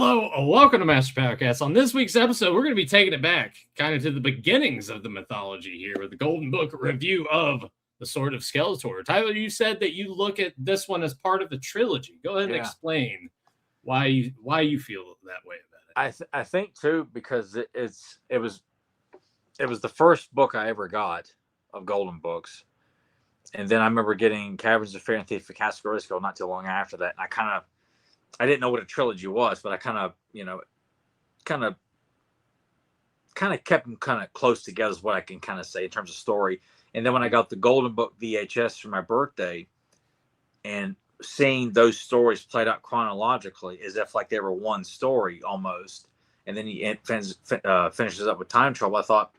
Hello, welcome to Master Powercast. On this week's episode, we're going to be taking it back kind of to the beginnings of the mythology here with the Golden Book review of the Sword of Skeletor. Tyler, you said that you look at this one as part of the trilogy. Go ahead and explain why you feel that way about it. I think too because it was the first book I ever got of Golden Books, and then I remember getting Caverns of Fear and Thief of Castle Grayskull not too long after that. And I didn't know what a trilogy was, but I kind of kept them kind of close together is what I can kind of say in terms of story. And then when I got the Golden Book VHS for my birthday and seeing those stories played out chronologically as if like they were one story almost, and then he finishes up with time travel, I thought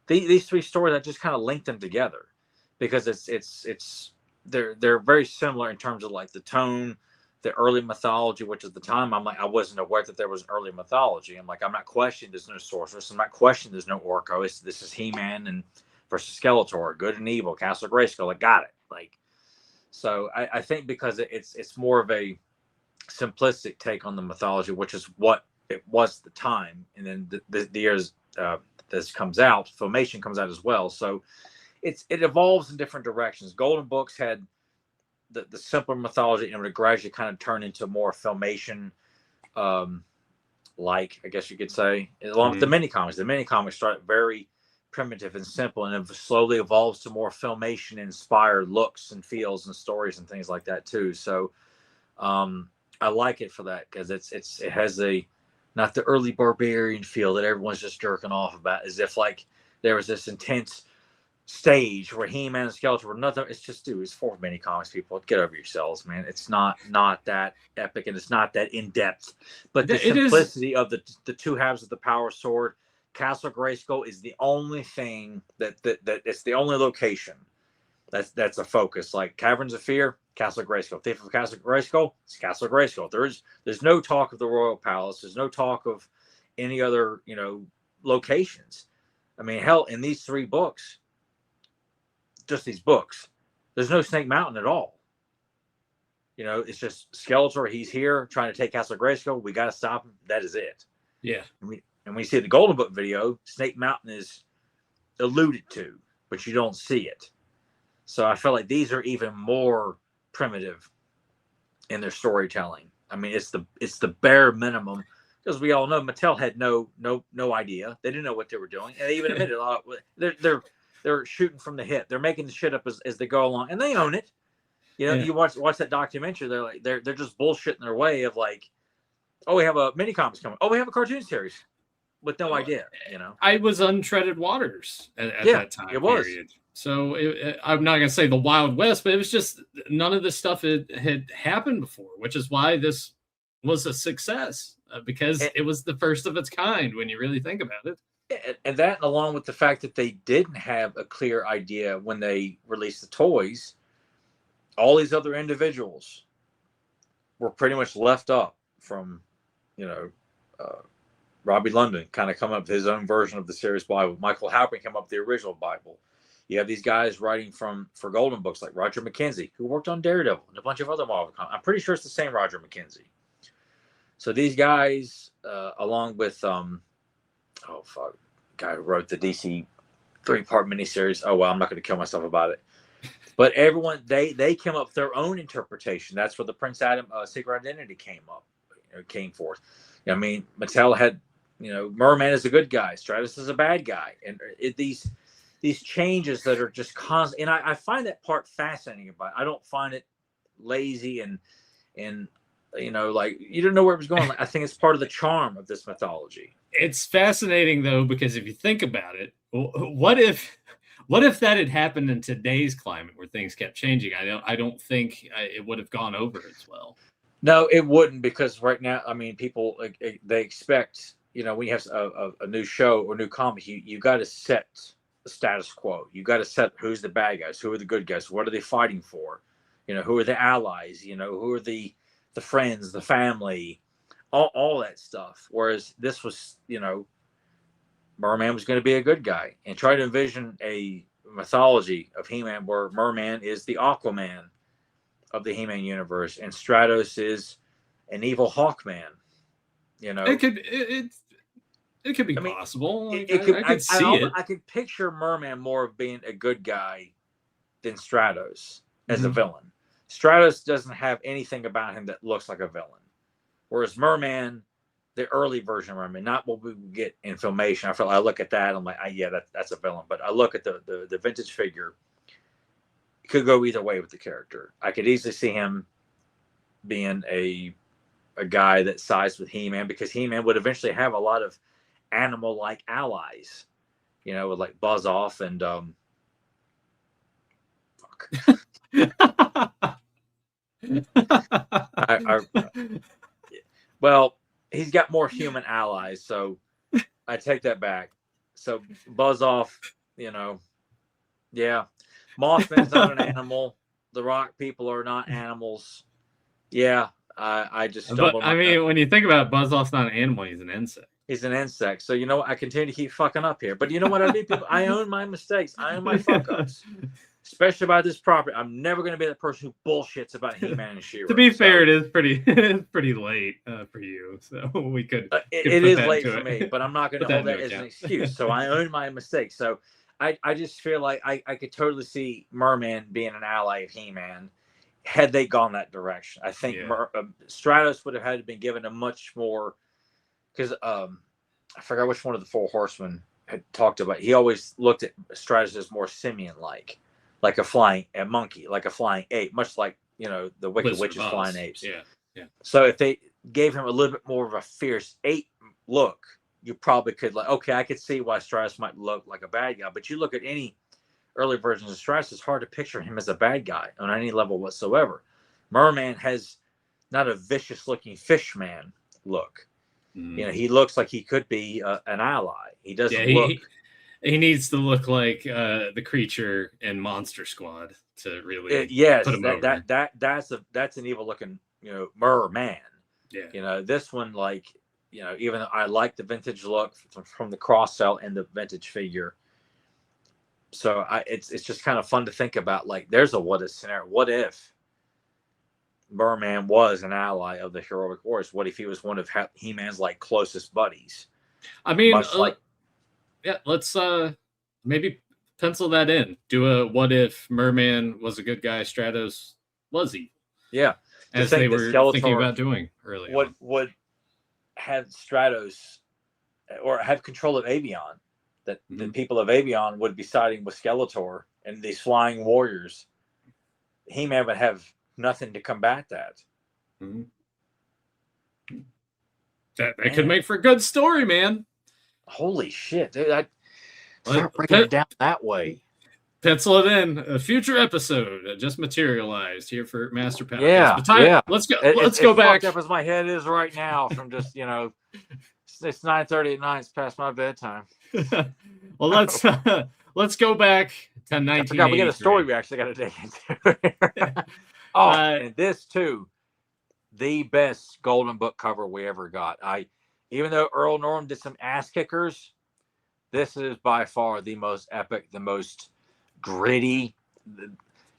these three stories, I just kind of linked them together because they're very similar in terms of like the tone, the early mythology, which at the time I wasn't aware that there was an early mythology. I'm like, I'm not questioning there's no sorceress. I'm not questioning there's no Orko. This is He-Man and versus Skeletor, good and evil, Castle Grayskull. I got it. Like, so I think because it's more of a simplistic take on the mythology, which is what it was at the time. And then the years this comes out, Filmation comes out as well. So it evolves in different directions. Golden Books had the simpler mythology, and it gradually kind of turned into more Filmation, like I guess you could say, along with the mini comics. The mini comics start very primitive and simple, and it slowly evolves to more Filmation inspired looks and feels and stories and things like that too. So I like it for that because it has not the early barbarian feel that everyone's just jerking off about, as if like there was this intense stage where He-Man and Skeletor were nothing. It's just, dude, it's 4 mini comics, people. Get over yourselves, man. It's not that epic, and it's not that in depth. But the simplicity of the two halves of the power sword, Castle Grayskull is the only thing that it's the only location that's a focus. Like Caverns of Fear, Castle Grayskull. Thief of Castle Grayskull, it's Castle Grayskull. There's no talk of the Royal Palace. There's no talk of any other locations. I mean, hell, in these 3 books, just these books, there's no Snake Mountain at all. It's just Skeletor. He's here trying to take Castle Grayskull. We got to stop him. That is it. Yeah. And when you see the Golden Book video, Snake Mountain is alluded to, but you don't see it. So I feel like these are even more primitive in their storytelling. I mean, it's the bare minimum, because we all know Mattel had no idea. They didn't know what they were doing, and they even admitted they're shooting from the hip. They're making the shit up as they go along, and they own it. You watch that documentary. They're like they're just bullshitting their way of like, oh, we have a mini comics coming. Oh, we have a cartoon series with no idea. I was untreaded waters at that time. It was. Period. So I'm not gonna say the Wild West, but it was just none of this stuff had happened before, which is why this was a success because it was the first of its kind when you really think about it. And that, along with the fact that they didn't have a clear idea when they released the toys, all these other individuals were pretty much left up from, Robbie London kind of come up with his own version of the series Bible. Michael Halpern came up with the original Bible. You have these guys writing for Golden Books like Roger McKenzie, who worked on Daredevil and a bunch of other Marvel comics. I'm pretty sure it's the same Roger McKenzie. So these guys, along with guy who wrote the DC 3-part miniseries. Oh well, I'm not going to kill myself about it. But everyone, they came up with their own interpretation. That's where the Prince Adam Secret Identity came forth. I mean, Mattel had, Merman is a good guy, Stratus is a bad guy, and these changes that are just constant. And I find that part fascinating about it. I don't find it lazy and like you don't know where it was going. I think it's part of the charm of this mythology. It's fascinating though, because if you think about it, what if that had happened in today's climate where things kept changing? I don't think it would have gone over as well. No, it wouldn't, because right now, I mean, people, they expect, when you have a new show or new comic, you got to set the status quo. You got to set who's the bad guys, who are the good guys, what are they fighting for, who are the allies, who are the friends, the family, all that stuff. Whereas this was, Merman was going to be a good guy, and try to envision a mythology of He-Man where Merman is the Aquaman of the He-Man universe, and Stratos is an evil Hawkman. You know, it could be possible. Like, I could see it. I could picture Merman more of being a good guy than Stratos as a villain. Stratos doesn't have anything about him that looks like a villain, whereas Merman, the early version of Merman, not what we get in Filmation. I look at that, I'm like, yeah, that's a villain. But I look at the vintage figure. It could go either way with the character. I could easily see him being a guy that sides with He-Man, because He-Man would eventually have a lot of animal-like allies, you know, with like Buzz Off and well, he's got more human allies, so I take that back. So Buzz Off, you know, yeah. Mothman's not an animal. The Rock people are not animals. Yeah, I just stumbled. But I mean, when you think about it, Buzz Off's not an animal; he's an insect. He's an insect. So you know what? I continue to keep fucking up here. But you know what I do, people? I own my mistakes. I own my fuck ups. Especially about this property. I'm never going to be the person who bullshits about He-Man and She-Ra. To be fair, it is pretty late for you, so we could. It is late for me, but I'm not going to hold that as an excuse. So I own my mistakes. So I just feel like I could totally see Merman being an ally of He-Man had they gone that direction. I think Stratos would have had to been given a much more, because I forgot which one of the Four Horsemen had talked about. He always looked at Stratos as more simian-like a monkey, like a flying ape, much like, you know, the Wicked Witch's flying apes. Yeah. So if they gave him a little bit more of a fierce ape look, you probably could, like, okay, I could see why Stratos might look like a bad guy. But you look at any early versions of Stratos, it's hard to picture him as a bad guy on any level whatsoever. Merman has not a vicious looking fish man look. You know, he looks like he could be an ally. He doesn't look. He needs to look like the creature in Monster Squad to really put him over. That's an evil looking, you know, Merman. Yeah. You know, this one, like, you know, even though I like the vintage look from the cross cell and the vintage figure. So it's just kind of fun to think about. Like, there's a what if scenario. What if Merman was an ally of the heroic warriors? What if he was one of He-Man's like closest buddies? I mean, yeah, let's maybe pencil that in. Do a what if Merman was a good guy, Stratos was evil. Yeah, as they were thinking about doing earlier. What would have Stratos or have control of Avion? That the people of Avion would be siding with Skeletor and these flying warriors. He-Man would have nothing to combat that. That could make for a good story, man. Holy shit, dude! Start breaking it down that way. Pencil it in. A future episode just materialized here for Master Podcast. Yeah. Let's go. Let's go back. Fucked up as my head is right now from just, you know, it's 9:30 at night. It's past my bedtime. Well, let's go back to 1983. We got a story we actually got to dig into. And this too, the best Golden Book cover we ever got. Even though Earl Norm did some ass kickers, this is by far the most epic, the most gritty.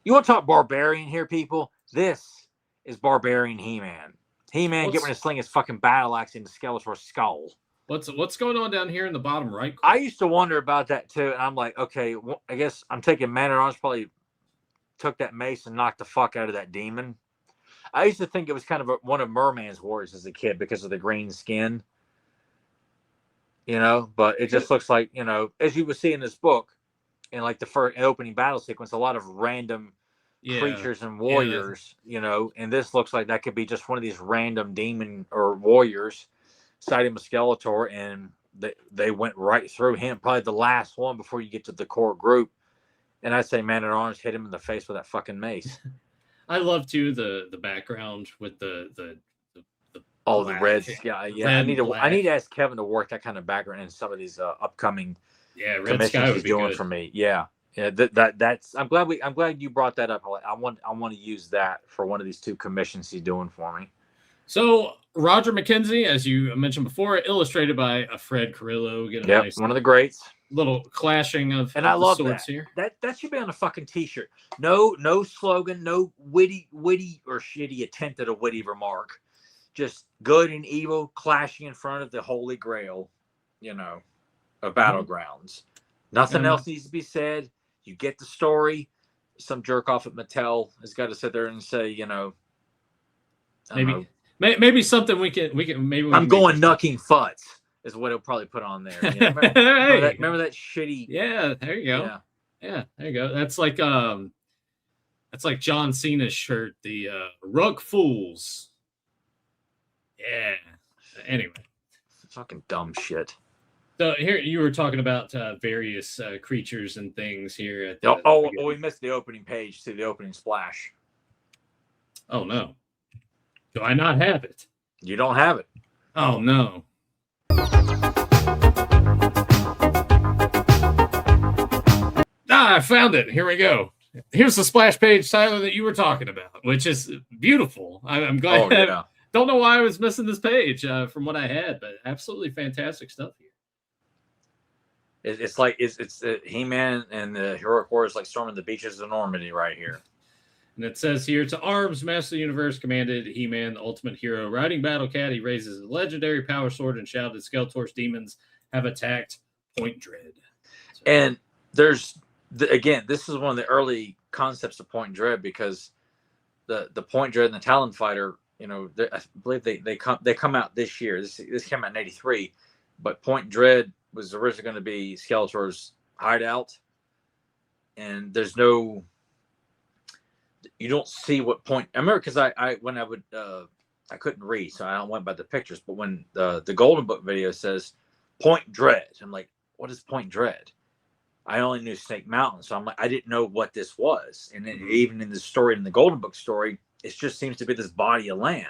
You want to talk barbarian here, people? This is barbarian He-Man. He-Man getting ready to sling his fucking battle axe into Skeletor's skull. What's going on down here in the bottom right corner? I used to wonder about that too, and I'm like, okay, I guess I'm taking Man-at-Arms probably took that mace and knocked the fuck out of that demon. I used to think it was kind of one of Merman's warriors as a kid because of the green skin. You know, but it just looks like, you know, as you would see in this book, in like the first opening battle sequence, a lot of random creatures and warriors, you know, and this looks like that could be just one of these random demon or warriors siding with Skeletor, and they went right through him, probably the last one before you get to the core group. And I'd say Man-at-Arms hit him in the face with that fucking mace. I love too the background with the all the reds. Yeah. I need to ask Kevin to work that kind of background in some of these upcoming Red Sky would be doing good for me. Yeah. That's I'm glad you brought that up. I want to use that for one of these two commissions he's doing for me. So Roger McKenzie, as you mentioned before, illustrated by Fred Carrillo. Nice one of the greats. Little clashing of I love swords that. Here. That should be on a fucking t-shirt. No slogan, no witty or shitty attempt at a witty remark. just good and evil clashing in front of the Holy Grail, you know, of Battlegrounds. Nothing else needs to be said. You get the story. Some jerk off at Mattel has got to sit there and say, you know, maybe something we can I'm going knucking futs is what he'll probably put on there. You know? remember that shitty. Yeah, there you go. Yeah, there you go. That's like John Cena's shirt, the Rug Fools. Yeah. Anyway, fucking dumb shit. So here you were talking about various creatures and things here. At the we missed the opening page to the opening splash. Oh no! Do I not have it? You don't have it. Oh no! I found it. Here we go. Here's the splash page, Tyler, that you were talking about, which is beautiful. I'm glad. Oh, yeah. Don't know why I was missing this page from what I had, but absolutely fantastic stuff here. It's like it's He-Man and the Heroic Warriors like storming the beaches of Normandy right here. And it says here, to arms, Master of the Universe commanded He-Man, the ultimate hero. Riding Battle Cat, he raises his legendary power sword and shouted, Skeletor's demons have attacked Point Dread. So, and again, this is one of the early concepts of Point Dread, because the Point Dread and the Talon Fighter, you know, I believe they come out this year. This came out in '83, but Point Dread was originally going to be Skeletor's hideout, and you don't see what point. I remember because I couldn't read, so I went by the pictures. But when the Golden Book video says Point Dread, I'm like, what is Point Dread? I only knew Snake Mountain, so I'm like, I didn't know what this was. And then even in the story, in the Golden Book story, it just seems to be this body of land.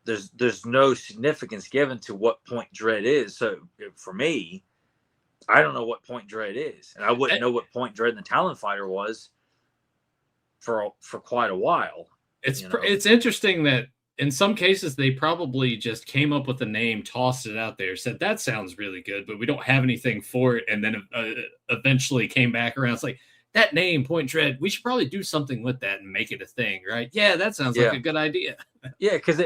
There's no significance given to what Point Dread is. So for me, I don't know what Point Dread is, and I wouldn't know what Point Dread and the Talon Fighter was for quite a while. It's interesting that in some cases they probably just came up with a name, tossed it out there, said that sounds really good, but we don't have anything for it, and then eventually came back around. It's like, that name, Point Dread, we should probably do something with that and make it a thing, right? Yeah, that sounds like a good idea. Yeah, because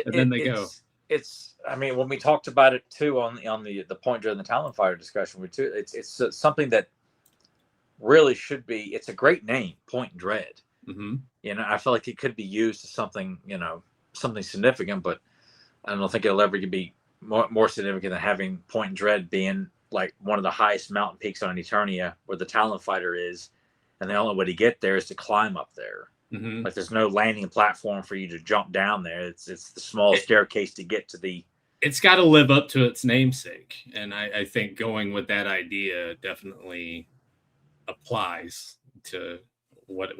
it's. I mean, when we talked about it too on the Point Dread and the Talon Fighter discussion, it's something that really should be. It's a great name, Point Dread. Mm-hmm. You know, I feel like it could be used as something, you know, something significant, but I don't think it'll ever be more significant than having Point Dread being like one of the highest mountain peaks on Eternia, where the Talon Fighter is. And the only way to get there is to climb up there. Mm-hmm. Like, there's no landing platform for you to jump down there. It's the small staircase to get to the. It's got to live up to its namesake, and I think going with that idea definitely applies to what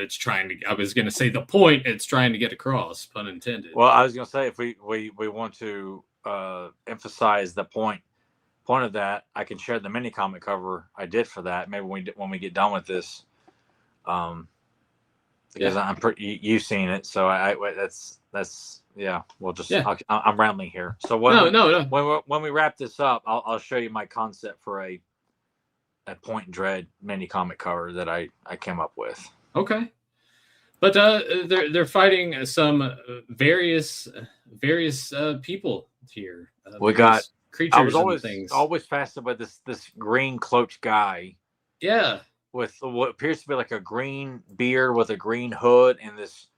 it's trying to. I was going to say the point it's trying to get across, pun intended. Well, I was going to say, if we want to emphasize the point of that, I can share the mini comic cover I did for that. Maybe when we get done with this, because I'm pretty, you've seen it, so that's yeah. We'll just I'm rambling here. So when we wrap this up, I'll show you my concept for a Point Dread mini comic cover that I came up with. Okay, but they're fighting some various people here. We got. Creatures. I was always fascinated by this green cloaked guy. Yeah. With what appears to be like a green beard with a green hood and this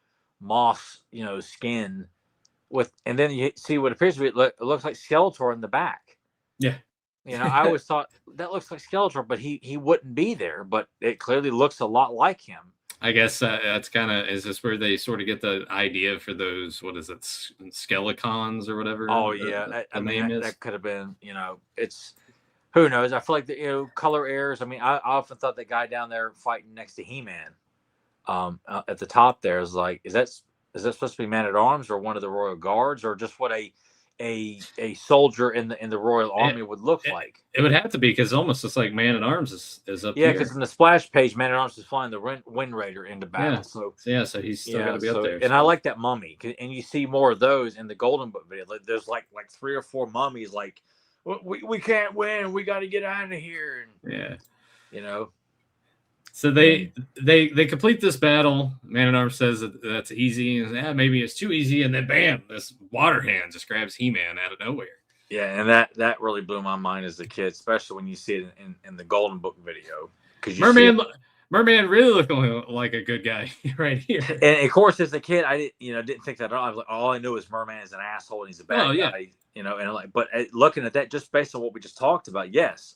moss, you know, skin. And then you see what appears to be it looks like Skeletor in the back. Yeah. You know, I always thought that looks like Skeletor, but he wouldn't be there. But it clearly looks a lot like him. I guess that's kind of, is this where they sort of get the idea for those, what is it, Skelecons or whatever? Oh, yeah. That could have been, you know, it's, who knows? I feel like, color errors. I mean, I often thought the guy down there fighting next to He-Man at the top there is like, is that supposed to be Man-at-Arms or one of the Royal Guards, or just what a soldier in the Royal Army would look like? It would have to be, because almost it's like Man-at-Arms is up here. Yeah, because in the splash page, Man-at-Arms is flying the Wind Raider into battle. So he's still got to be up there. And I like that mummy, and you see more of those in the Golden Book video. There's like 3 or 4 mummies. Like, we can't win. We got to get out of here. And, yeah, you know. So they complete this battle. Man at Arms says that's easy, and maybe it's too easy. And then bam, this water hand just grabs He-Man out of nowhere. Yeah, and that really blew my mind as a kid, especially when you see it in the Golden Book video. Because Merman really looking like a good guy right here. And of course, as a kid, I didn't think that at all. I was like, all I knew is Merman is an asshole and he's a bad guy. And like, but looking at that, just based on what we just talked about, yes,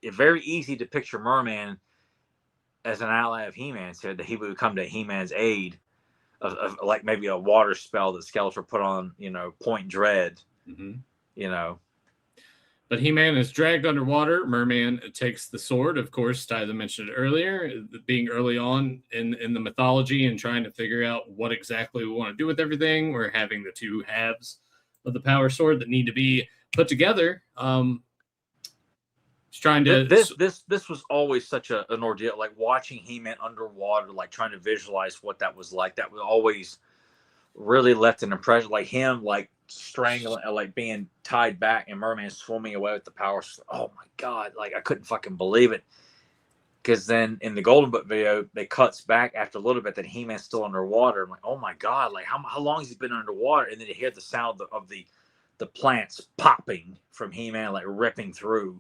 it's very easy to picture Merman as an ally of He-Man, said that he would come to He-Man's aid of like maybe a water spell that Skeletor put on, Point Dread, But He-Man is dragged underwater. Merman takes the sword. Of course, Tyler mentioned it earlier, being early on in the mythology and trying to figure out what exactly we want to do with everything. We're having the two halves of the power sword that need to be put together. Trying to this was always such an ordeal, like watching He-Man underwater, like trying to visualize what that was like. That was always really left an impression, like him like strangling, like being tied back and Merman swimming away with the power. Oh my god, like I couldn't fucking believe it. Because then in the Golden Book video, they cuts back after a little bit that He-Man's still underwater. I'm like, oh my god, like how long has he been underwater? And then you hear the sound of the plants popping from He-Man, like ripping through.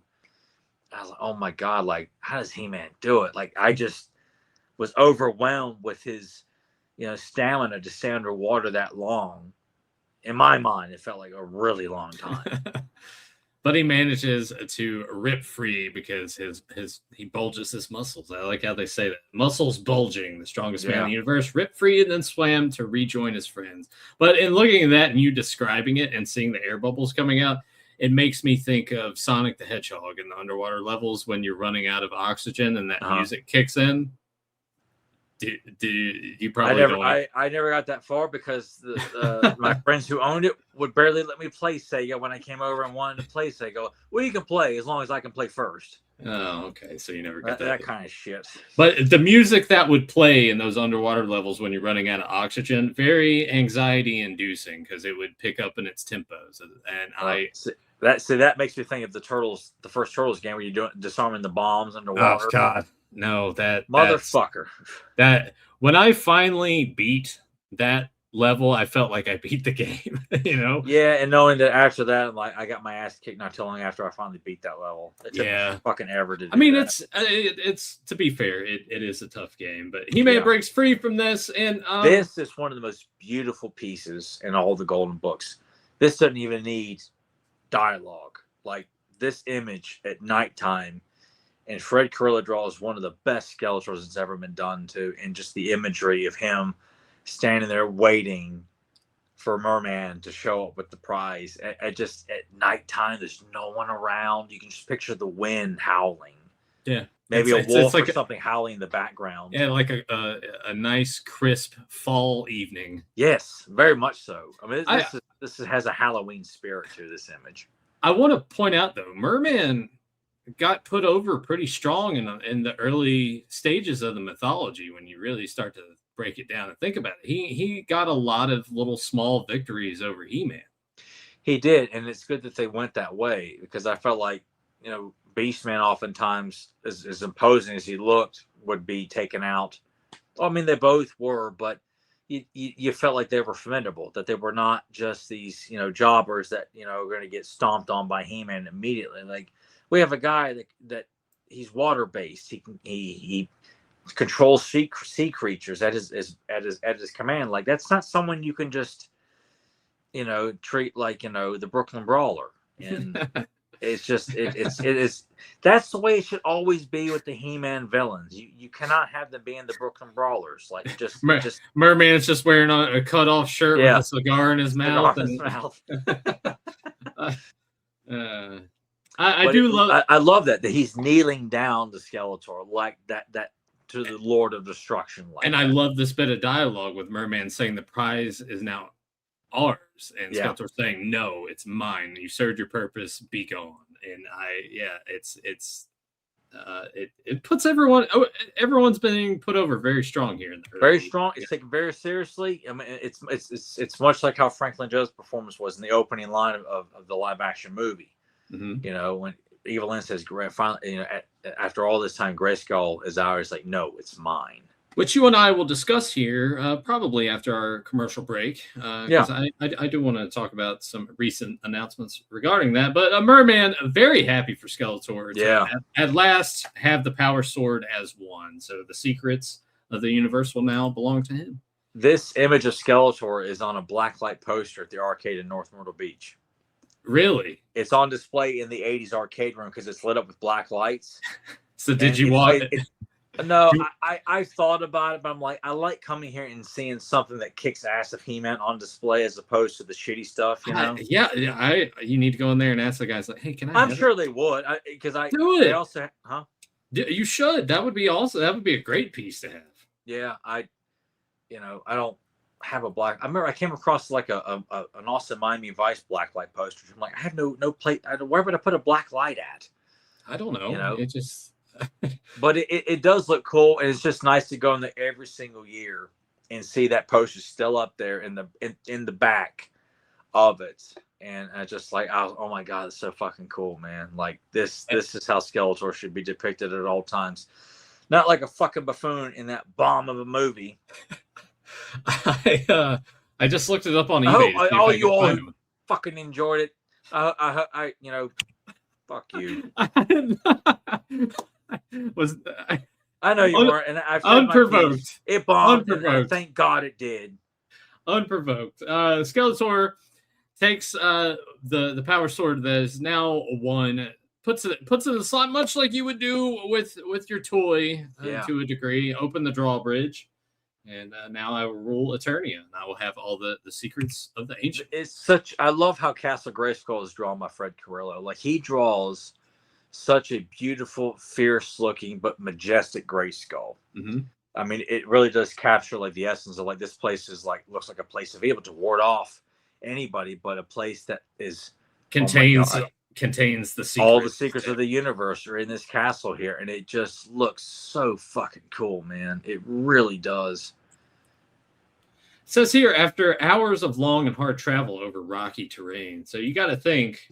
I was like, oh my god, like how does He-Man do it? Like I just was overwhelmed with his, stamina to stay underwater that long. In my mind, it felt like a really long time. But he manages to rip free because he bulges his muscles. I like how they say that. Muscles bulging, the strongest man in the universe, ripped free and then swam to rejoin his friends. But in looking at that and you describing it and seeing the air bubbles coming out, it makes me think of Sonic the Hedgehog in the underwater levels when you're running out of oxygen and that music kicks in. You probably I never got that far because my friends who owned it would barely let me play Sega when I came over and wanted to play Sega. Well, you can play as long as I can play first. Oh, okay. So you never got that kind of shit. But the music that would play in those underwater levels when you're running out of oxygen, very anxiety inducing because it would pick up in its tempos. And that makes me think of the first Turtles game where you're disarming the bombs underwater. Oh God. No, that motherfucker. That when I finally beat that level, I felt like I beat the game. Yeah, and knowing that after that, like I got my ass kicked not too long after I finally beat that level. It took me fucking ever to do that. it's to be fair, it is a tough game, but He-Man breaks free from this, and this is one of the most beautiful pieces in all the Golden Books. This doesn't even need dialogue. Like this image at nighttime. And Fred Carrillo draws one of the best Skeletors that's ever been done to, and just the imagery of him standing there waiting for Merman to show up with the prize. At nighttime, there's no one around. You can just picture the wind howling. Yeah, maybe a wolf or something howling in the background. Yeah, like a nice crisp fall evening. Yes, very much so. I mean, this has a Halloween spirit to this image. I want to point out though, Merman got put over pretty strong in the early stages of the mythology when you really start to break it down and think about it. He got a lot of little small victories over He-Man. He did, and it's good that they went that way because I felt like, Beastman oftentimes, as imposing as he looked, would be taken out. Well, I mean, they both were, but you felt like they were formidable, that they were not just these, jobbers that, are going to get stomped on by He-Man immediately. Like, we have a guy that he's water based. He controls sea creatures at his command. Like that's not someone you can just treat like the Brooklyn Brawler. And it's just it's that's the way it should always be with the He-Man villains. You cannot have them being the Brooklyn Brawlers. Like just Merman's just wearing a cut off shirt with a cigar in his mouth. I love that he's kneeling down to Skeletor like that to the Lord of Destruction. I love this bit of dialogue with Merman saying the prize is now ours, and Skeletor saying no, it's mine. You served your purpose, be gone. And it puts everyone's being put over very strong here in the very strong. It's taken very seriously. I mean, it's much like how Franklin Joe's performance was in the opening line of the live action movie. Mm-hmm. Evelyn says, finally, after all this time, Grayskull is ours. Like, no, it's mine. Which you and I will discuss here probably after our commercial break, because I do want to talk about some recent announcements regarding that. But Merman, very happy for Skeletor to at last have the power sword as one. So the secrets of the universe will now belong to him. This image of Skeletor is on a blacklight poster at the arcade in North Myrtle Beach. Really? It's on display in the 80s arcade room because it's lit up with black lights. So did you watch it? No, I thought about it, but I'm like, I like coming here and seeing something that kicks ass of He-Man on display as opposed to the shitty stuff, you know? You need to go in there and ask the guys, like, hey, can I? I'm sure they would, because do it. They also, You should. That would be awesome. That would be a great piece to have. Yeah, I don't have a black. I remember I came across like an Austin Miami Vice blacklight poster. I'm like, I have no plate. Where would I put a black light at? I don't know. It just. But it does look cool, and it's just nice to go in there every single year and see that poster still up there in the back of it, and I just like, oh my god, it's so fucking cool, man! Like this is how Skeletor should be depicted at all times, not like a fucking buffoon in that bomb of a movie. I just looked it up on eBay. I hope you all fucking enjoyed it. I fuck you. I know you weren't, and I've unprovoked. It bombed. Unprovoked. Thank God it did. Unprovoked. Skeletor takes the power sword that is now one, puts it in the slot, much like you would do with your toy to a degree. Open the drawbridge, and now I will rule Eternia, and I will have all the secrets of the ancient. I love how Castle Grayskull is drawn by Fred Carrillo. Like, he draws such a beautiful, fierce-looking but majestic Grayskull. Mm-hmm. I mean, it really does capture like the essence of like this place is like looks like a place to be able to ward off anybody, but a place that is contains the secrets. All the secrets of the universe are in this castle here, and it just looks so fucking cool, man. It really does. It says here, after hours of long and hard travel over rocky terrain, so you got to think.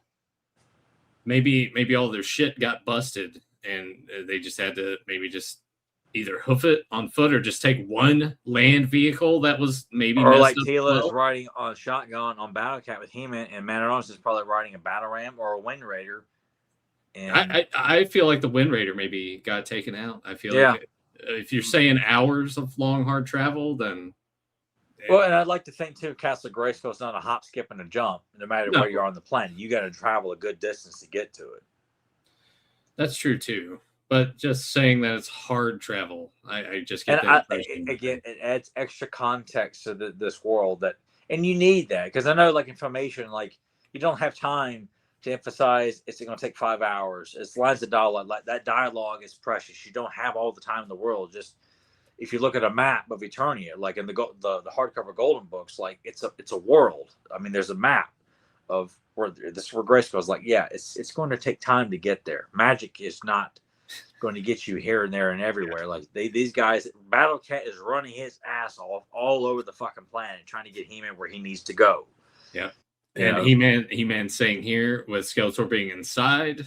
Maybe all their shit got busted and they just had to maybe just either hoof it on foot or just take one land vehicle that was maybe or like Tila is riding on shotgun on Battle Cat with He-Man, and Man-at-Arms is probably riding a Battle Ram or a Wind Raider. And I feel like the Wind Raider maybe got taken out. I feel like if you're saying hours of long hard travel, then. Well, and I'd like to think, too, Castle Grayskull is not a hop, skip, and a jump. No matter where you are on the planet, you got to travel a good distance to get to it. That's true, too. But just saying that it's hard travel, I just get that impression. Again, it adds extra context to this world. And you need that. Because I know, like, information, like, you don't have time to emphasize it's going to take 5 hours. It's lines of dialogue. Like, that dialogue is precious. You don't have all the time in the world. Just... if you look at a map of Eternia, like in the hardcover Golden books, like it's a world. I mean, there's a map of where Grayskull is. Like, it's going to take time to get there. Magic is not going to get you here and there and everywhere. Like these guys, Battle Cat is running his ass off all over the fucking planet trying to get He-Man where he needs to go. Yeah, and He-Man saying here with Skeletor being inside,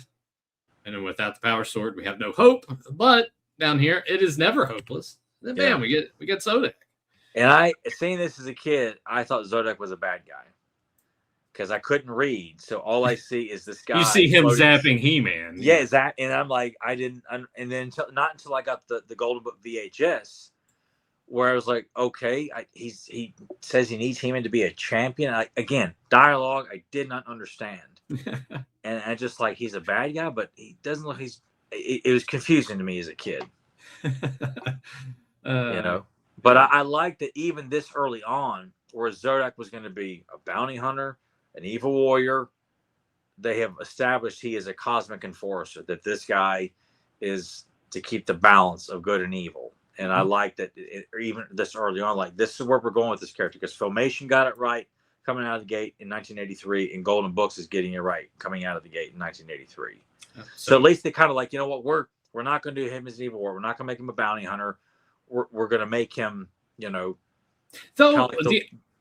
and then without the power sword, we have no hope. But down here, it is never hopeless. Then bam, we get Zodak. And seeing this as a kid, I thought Zodak was a bad guy because I couldn't read. So all I see is this guy. You see him zapping He-Man. Yeah, that, and I'm like, and then not until I got the Golden Book VHS, where I was like, okay, he says he needs He-Man to be a champion. Again, dialogue I did not understand, and I just like he's a bad guy, but he doesn't look. It was confusing to me as a kid. But I like that even this early on, where Zodak was going to be a bounty hunter, an evil warrior, they have established he is a cosmic enforcer, that this guy is to keep the balance of good and evil. And I like that even this early on, like this is where we're going with this character, because Filmation got it right coming out of the gate in 1983, and Golden Books is getting it right coming out of the gate in 1983. So at least they kind of like, you know what, we're not going to do him as an evil warrior. We're not going to make him a bounty hunter. We're going to make him, Though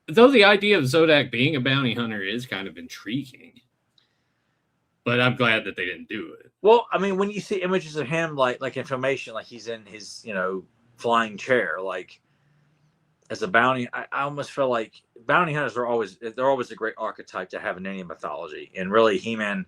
the idea of Zodak being a bounty hunter is kind of intriguing. but I'm glad that they didn't do it. Well, I mean, when you see images of him, like in Filmation, like he's in his, flying chair, like as a bounty, I almost feel like bounty hunters they're always a great archetype to have in any mythology. And really, He-Man,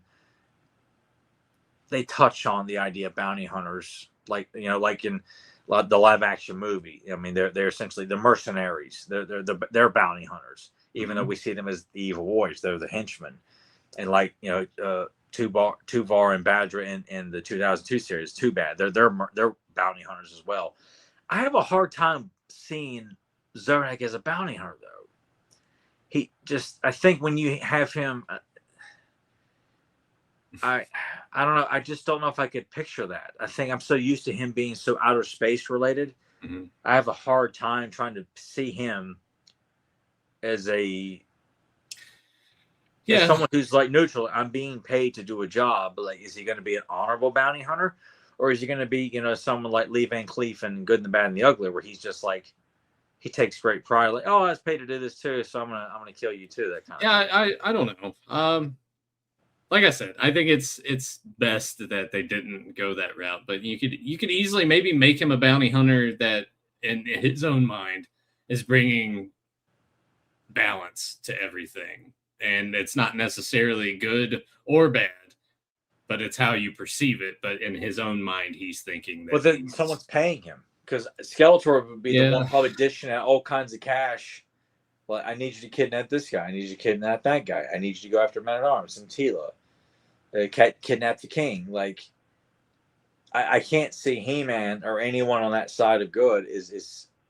they touch on the idea of bounty hunters, like in the live action movie. I mean, they're essentially the mercenaries. They're bounty hunters, even though we see them as the evil warriors. They're the henchmen, and Tuvar and Badra in the 2002 series. Too bad they're bounty hunters as well. I have a hard time seeing Zodak as a bounty hunter though. I think when you have him, I don't know. I just don't know if I could picture that. I think I'm so used to him being so outer space related. Mm-hmm. I have a hard time trying to see him as someone who's like neutral. I'm being paid to do a job. But like, is he going to be an honorable bounty hunter, or is he going to be, someone like Lee Van Cleef and Good and the Bad and the Ugly, where he's just like, he takes great pride, like, oh, I was paid to do this too, so I'm gonna kill you too. That kind of thing. I don't know. Like I said, I think it's best that they didn't go that route. But you could easily maybe make him a bounty hunter that, in his own mind, is bringing balance to everything. And it's not necessarily good or bad, but it's how you perceive it. But in his own mind, he's thinking that. Well, then someone's paying him, because Skeletor would be the one probably dishing out all kinds of cash. Well, I need you to kidnap this guy. I need you to kidnap that guy. I need you to go after Man-at-Arms and Tila. Kidnap the king. Like, I can't see He-Man or anyone on that side of good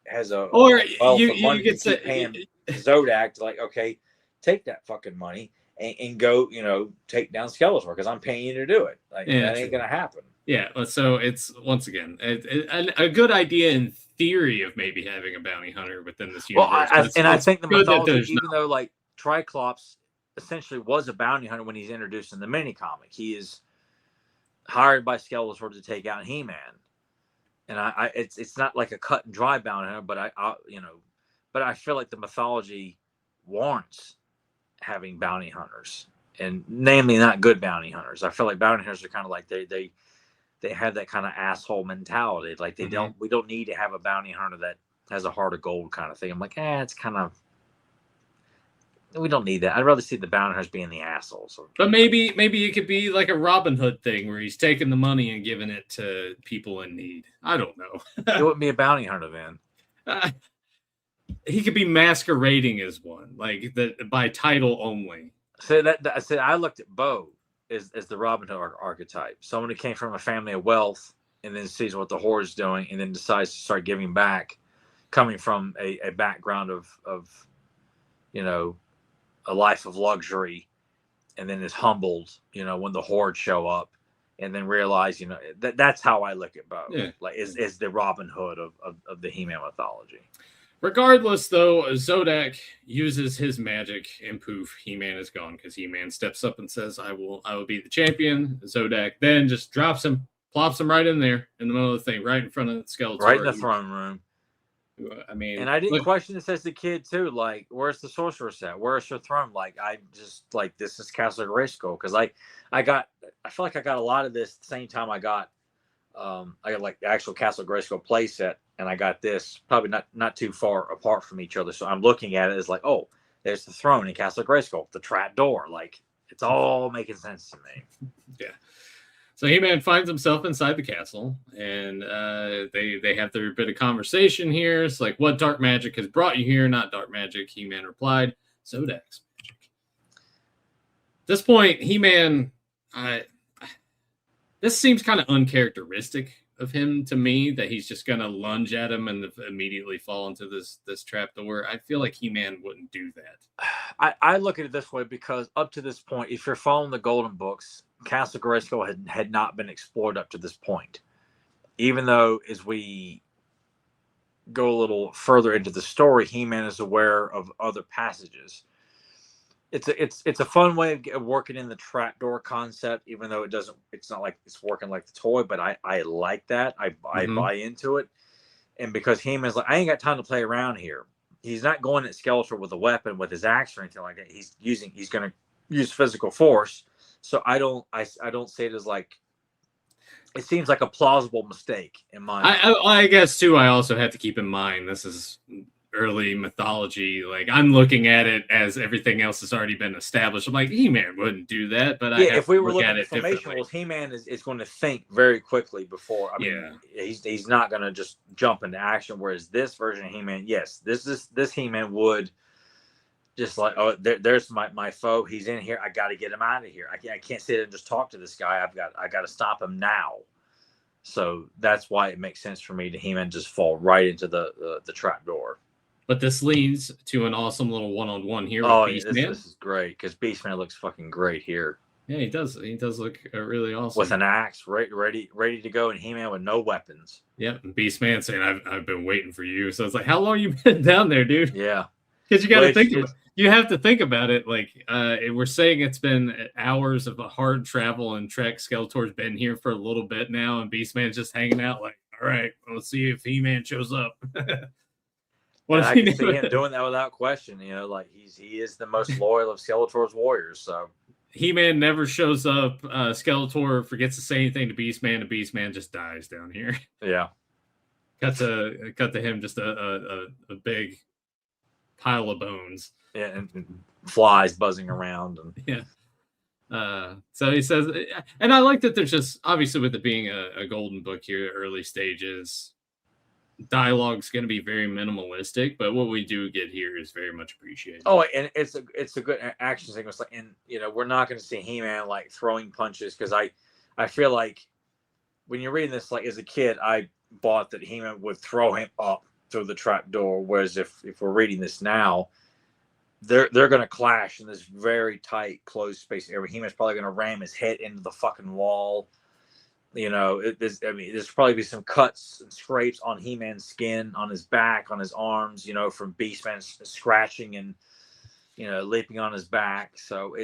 has a wealth of money to keep paying Zodak to, like, okay, take that fucking money and go, take down Skeletor, because I'm paying you to do it. Like, that ain't gonna happen. Yeah, so it's, once again, a good idea in theory of maybe having a bounty hunter within this universe. Well, I think the mythology, even though like Triclops essentially was a bounty hunter when he's introduced in the mini comic, he is hired by Skeletor to take out He-Man, and it's not like a cut and dry bounty hunter, but but I feel like the mythology warrants having bounty hunters, and namely not good bounty hunters. I feel like bounty hunters are kind of like they have that kind of asshole mentality. Like we don't need to have a bounty hunter that has a heart of gold kind of thing. I'm like, it's kind of, we don't need that. I'd rather see the bounty hunters being the assholes. But maybe it could be like a Robin Hood thing where he's taking the money and giving it to people in need. I don't know. It wouldn't be a bounty hunter then. He could be masquerading as one, like by title only. I looked at Bo as the Robin Hood archetype. Someone who came from a family of wealth and then sees what the Horde's doing and then decides to start giving back, coming from a background of a life of luxury, and then is humbled, when the Horde show up, and then realize, that's how I look at Bo. Yeah. Like is the Robin Hood of the He-Man mythology. Regardless, though, Zodak uses his magic, and poof, He-Man is gone, because He-Man steps up and says, I will be the champion. Zodak then just drops him, plops him right in there, in the middle of the thing, right in front of Skeletor. Right in the throne room. I mean... And I didn't question this as a kid, too. Like, where's the sorceress at? Where's her throne? Like, I just, like, this is Castle Grayskull. Because, I feel like I got a lot of this the same time I got like the actual Castle Grayskull playset, and I got this probably not too far apart from each other. So I'm looking at it as like, oh, there's the throne in Castle Grayskull, the trap door. Like, it's all making sense to me. Yeah. So He-Man finds himself inside the castle, and they have their bit of conversation here. It's like, what dark magic has brought you here? Not dark magic. He-Man replied, Zodak's magic. At this point, He-Man, this seems kind of uncharacteristic of him to me, that he's just going to lunge at him and immediately fall into this trap door. I feel like He-Man wouldn't do that. I look at it this way, because up to this point, if you're following the Golden Books, Castle Grayskull had not been explored up to this point. Even though, as we go a little further into the story, He-Man is aware of other passages. It's a fun way of working in the trapdoor concept, even though it's not like it's working like the toy, but I like that. I buy into it. And because He-Man's like, I ain't got time to play around here. He's not going at Skeletor with a weapon, with his axe or anything like that. He's going to use physical force, So I don't see it as like, it seems like a plausible mistake in my mind. I guess too. I also have to keep in mind this is early mythology. Like I'm looking at it as everything else has already been established. I'm like He-Man wouldn't do that, but I Yeah, have if we to were look looking at at it information differently. rules, He-Man is going to think very quickly before. I mean, Yeah. he's not going to just jump into action. Whereas this version of He-Man, yes, this He-Man would just like, oh, there's my foe. He's in here. I got to get him out of here. I can't sit and just talk to this guy. I got to stop him now. So that's why it makes sense for me to He-Man just fall right into the trap door. But this leads to an awesome little one-on-one here with Oh yeah, Beastman. this is great because Beastman looks fucking great here. Yeah, he does. He does look really awesome with an axe, ready to go, and He-Man with no weapons. Yep, and Beastman saying, "I've been waiting for you." So it's like, how long you been down there, dude? Yeah, because you got to think. You have to think about it. Like we're saying, it's been hours of a hard travel and trek. Skeletor's been here for a little bit now, and Beastman's just hanging out. Like, all right, let's see if He-Man shows up. I can see him doing that without question. You know, like he is the most loyal of Skeletor's warriors. So He-Man never shows up. Skeletor forgets to say anything to Beastman, and Beastman just dies down here. Yeah. Cut to him, just a big pile of bones. Yeah, and flies buzzing around. And yeah. So he says, and I like that there's just, obviously with it being a golden book here, early stages, dialogue's going to be very minimalistic, but what we do get here is very much appreciated. Oh, and it's a good action sequence. And we're not going to see He-Man like throwing punches, because I feel like when you're reading this, like as a kid, I bought that He-Man would throw him up through the trap door. Whereas if we're reading this now, they're going to clash in this very tight closed space area. He-Man's probably going to ram his head into the fucking wall. There's probably be some cuts and scrapes on He-Man's skin, on his back, on his arms, from Beastman scratching and leaping on his back. So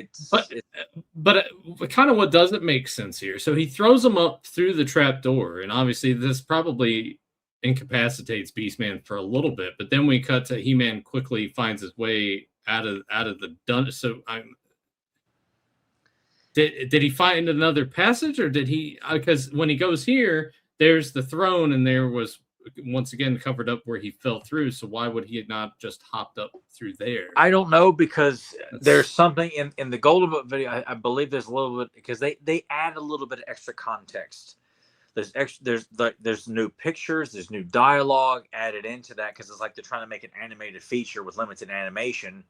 but kind of what doesn't make sense here. So he throws him up through the trap door, and obviously this probably incapacitates Beastman for a little bit. But then we cut to He-Man quickly finds his way out of the dungeon. So Did he find another passage, or did he? Because when he goes here, there's the throne, and there was once again covered up where he fell through. So why would he not just hopped up through there? I don't know, because there's something in the Golden Book video. I believe there's a little bit, because they add a little bit of extra context. There's new pictures, there's new dialogue added into that, because it's like they're trying to make an animated feature with limited animation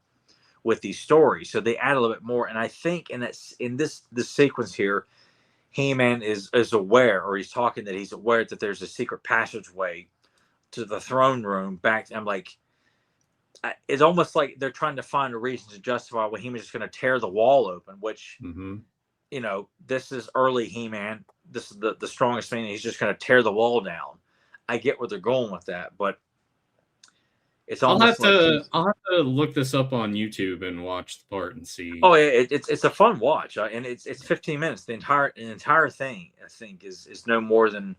with these stories, so they add a little bit more. And I think in this sequence here, He-Man is aware, or he's talking that he's aware that there's a secret passageway to the throne room back. I'm like, it's almost like they're trying to find a reason to justify when He-Man's just going to tear the wall open, which this is early He-Man. This is the strongest thing. He's just going to tear the wall down. I get where they're going with that, but it's almost I'll have to look this up on YouTube and watch the part and see. Oh, it's a fun watch, and it's 15 minutes. The entire thing, I think, is no more than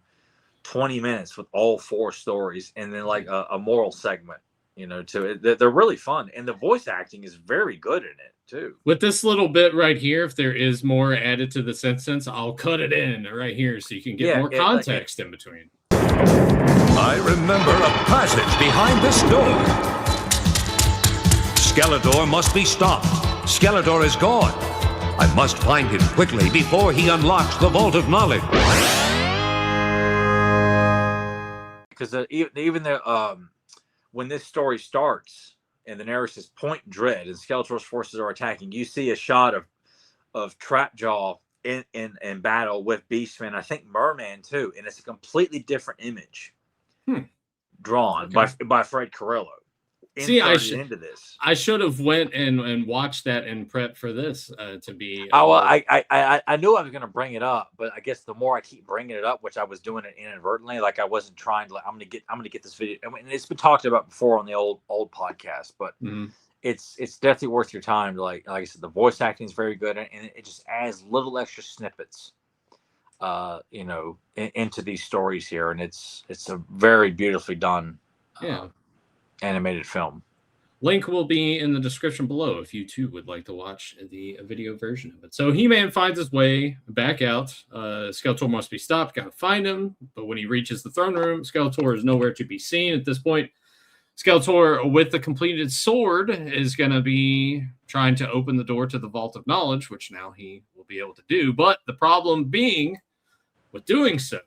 20 minutes with all 4 stories, and then like a moral segment, to it. They're really fun, and the voice acting is very good in it too. With this little bit right here, if there is more added to the sentence, I'll cut it in right here so you can get more context in between. I remember a passage behind this door. Skeletor must be stopped. Skeletor is gone. I must find him quickly before he unlocks the Vault of Knowledge. Because even when this story starts and the narrator says "Point Dread" and Skeletor's forces are attacking, you see a shot of Trapjaw in battle with Beastman. I think Merman too, and it's a completely different image. Drawn by Fred Carrillo. See, I should have went and watched that in prep for this to be. I knew I was going to bring it up, but I guess the more I keep bringing it up, which I was doing it inadvertently, like I wasn't trying to. Like, I'm going to get this video. I mean, it's been talked about before on the old podcast, but it's definitely worth your time. Like I said, the voice acting is very good, and it just adds little extra snippets. Into these stories here, and it's a very beautifully done animated film. Link will be in the description below if you too would like to watch the video version of it. So He-Man finds his way back out. Skeletor must be stopped. Got to find him. But when he reaches the throne room, Skeletor is nowhere to be seen at this point. Skeletor, with the completed sword, is going to be trying to open the door to the Vault of Knowledge, which now he will be able to do. But the problem being, with doing so,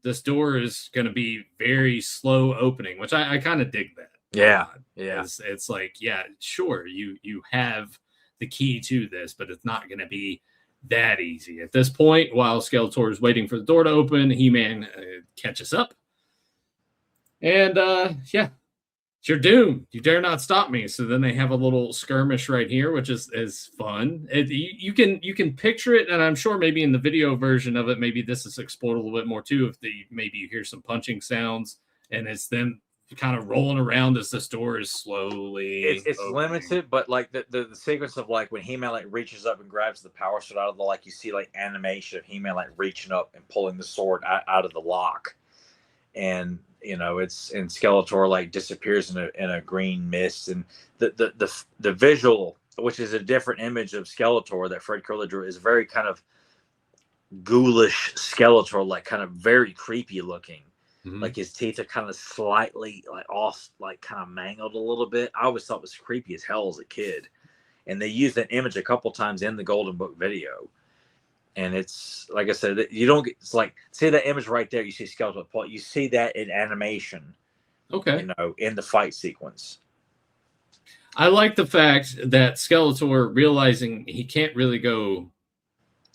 this door is going to be very slow opening, which I kind of dig that. Yeah. It's like, yeah, sure, you have the key to this, but it's not going to be that easy. At this point, while Skeletor is waiting for the door to open, He-Man catches up. And, yeah, it's your doom. You dare not stop me. So then they have a little skirmish right here, which is fun. You can picture it, and I'm sure maybe in the video version of it, maybe this is explored a little bit more too. If maybe you hear some punching sounds, and it's them kind of rolling around as this door is slowly. It's limited, but like the sequence of like when He-Man like reaches up and grabs the power sword out of the, like you see like animation of He-Man like reaching up and pulling the sword out of the lock, and it's, and Skeletor like disappears in a green mist, and the visual, which is a different image of Skeletor that Fred Curley drew, is very kind of ghoulish Skeletor, like kind of very creepy looking. Mm-hmm. Like his teeth are kind of slightly like off, like kind of mangled a little bit. I always thought it was creepy as hell as a kid, and they used that image a couple times in the Golden Book video. And it's like I said, you don't get, it's like, see that image right there. You see Skeletor, you see that in animation. Okay. In the fight sequence. I like the fact that Skeletor, realizing he can't really go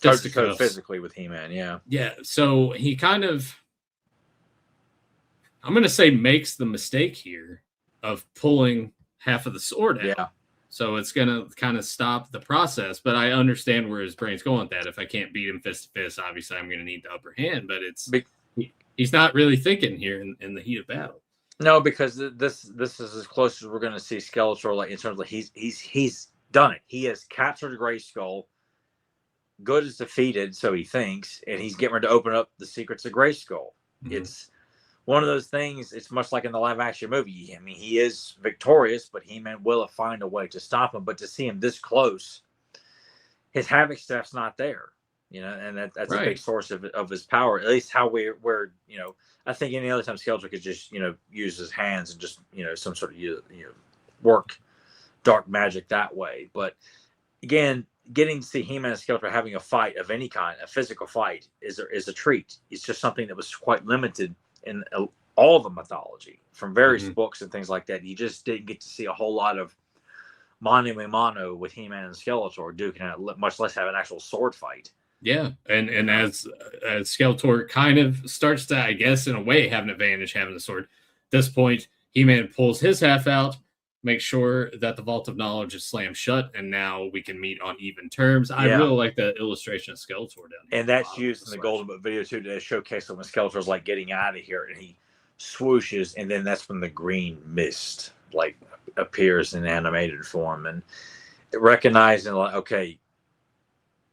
toe-to-toe physically with He-Man. Yeah. Yeah. So he kind of, I'm going to say, makes the mistake here of pulling half of the sword out. Yeah. So it's going to kind of stop the process. But I understand where his brain's going with that. If I can't beat him fist to fist, obviously I'm going to need the upper hand. But he's not really thinking here in the heat of battle. No, because this is as close as we're going to see Skeletor, like in terms of he's done it. He has captured Grayskull. Good is defeated, so he thinks, and he's getting ready to open up the secrets of Grayskull. Mm-hmm. It's one of those things. It's much like in the live action movie. I mean, he is victorious, but He-Man will find a way to stop him. But to see him this close, his Havoc Staff's not there. And that's right. A big source of his power. At least how we're I think any other time Skeletor could just use his hands and just some sort of work dark magic that way. But again, getting to see He-Man and Skeletor having a fight of any kind, a physical fight, is a treat. It's just something that was quite limited in all the mythology from various books and things like that. You just didn't get to see a whole lot of mano a mano with He-Man and Skeletor duking out, much less have an actual sword fight. Yeah, and as Skeletor kind of starts to, I guess, in a way, have an advantage having the sword. At this point, He-Man pulls his half out, makes sure that the Vault of Knowledge is slammed shut, and now we can meet on even terms. I really like the illustration of Skeletor down here. And that's used in the Golden Book video, too, to showcase when Skeletor's like getting out of here, and he swooshes, and then that's when the green mist like appears in animated form. And recognizing, like, okay,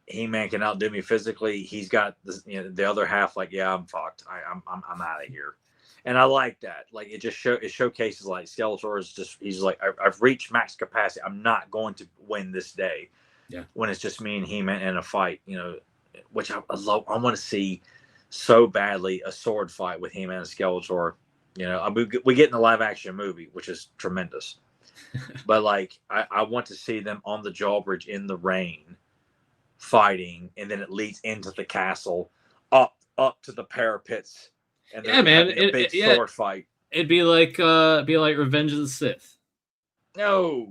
He-Man can outdo me physically. He's got the other half. Like, yeah, I'm fucked. I'm out of here. And I like that. Like, it showcases like Skeletor is he's like, I've reached max capacity. I'm not going to win this day. Yeah. When it's just me and He-Man in a fight, which I love. I want to see so badly a sword fight with He-Man and Skeletor. We get in the live action movie, which is tremendous. But like, I want to see them on the drawbridge in the rain, fighting, and then it leads into the castle, up to the parapets, and man, a big sword fight. It'd be like Revenge of the Sith. No.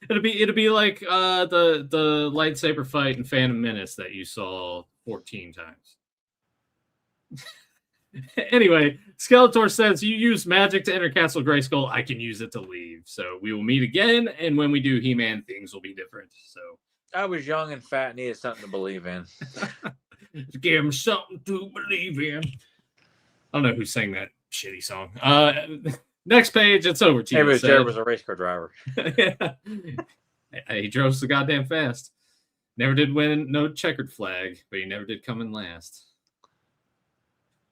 It'd be like the lightsaber fight in Phantom Menace that you saw 14 times. Anyway, Skeletor says, you use magic to enter Castle Grayskull, I can use it to leave. So we will meet again, and when we do, He-Man, things will be different. So I was young and fat and needed something to believe in. Give him something to believe in. I don't know who sang that shitty song. Next page, it's over to you. Jared was a race car driver. Yeah. He drove so goddamn fast. Never did win no checkered flag, but he never did come in last.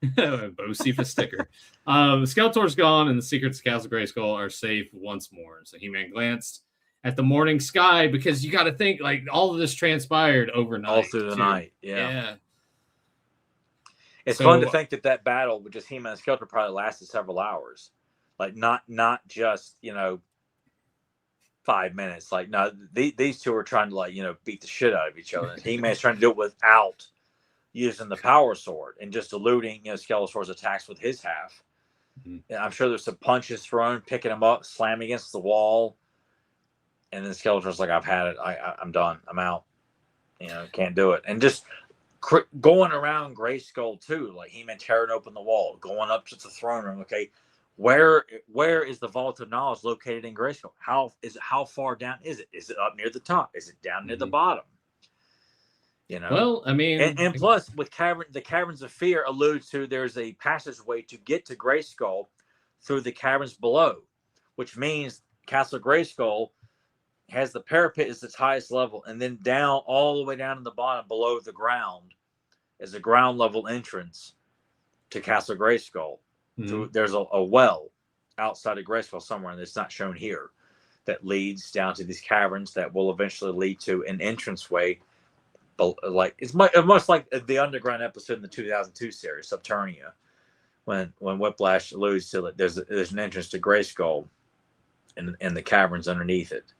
Bocephus sticker. Skeletor's gone, and the secrets of Castle Grayskull are safe once more. So He-Man glanced at the morning sky, because you got to think, like, all of this transpired overnight. All through the night. Yeah. It's fun to think that battle with just He-Man and Skeletor probably lasted several hours. Like, not just, 5 minutes. Like, no, these two are trying to, like, beat the shit out of each other. He-Man's trying to do it without using the power sword and just eluding, Skeletor's attacks with his half. Mm-hmm. And I'm sure there's some punches thrown, picking him up, slamming against the wall. And then Skeletor's like, I've had it. I'm done. I'm out. Can't do it. And just going around Grayskull too, like He-Man tearing open the wall, going up to the throne room. Okay, where is the vault of knowledge located in Grayskull? How far down is it? Is it up near the top? Is it down near the bottom? Well, I mean, and plus with the caverns of fear alludes to there's a passageway to get to Grayskull through the caverns below, which means Castle Grayskull has the parapet as its highest level, and then down all the way down to the bottom below the ground is a ground level entrance to Castle Grayskull. Mm-hmm. So there's a well outside of Grayskull somewhere, and it's not shown here, that leads down to these caverns that will eventually lead to an entranceway. Like it's much like the underground episode in the 2002 series Subternia, when Whiplash alludes to it. There's an entrance to Grayskull, and the caverns underneath it,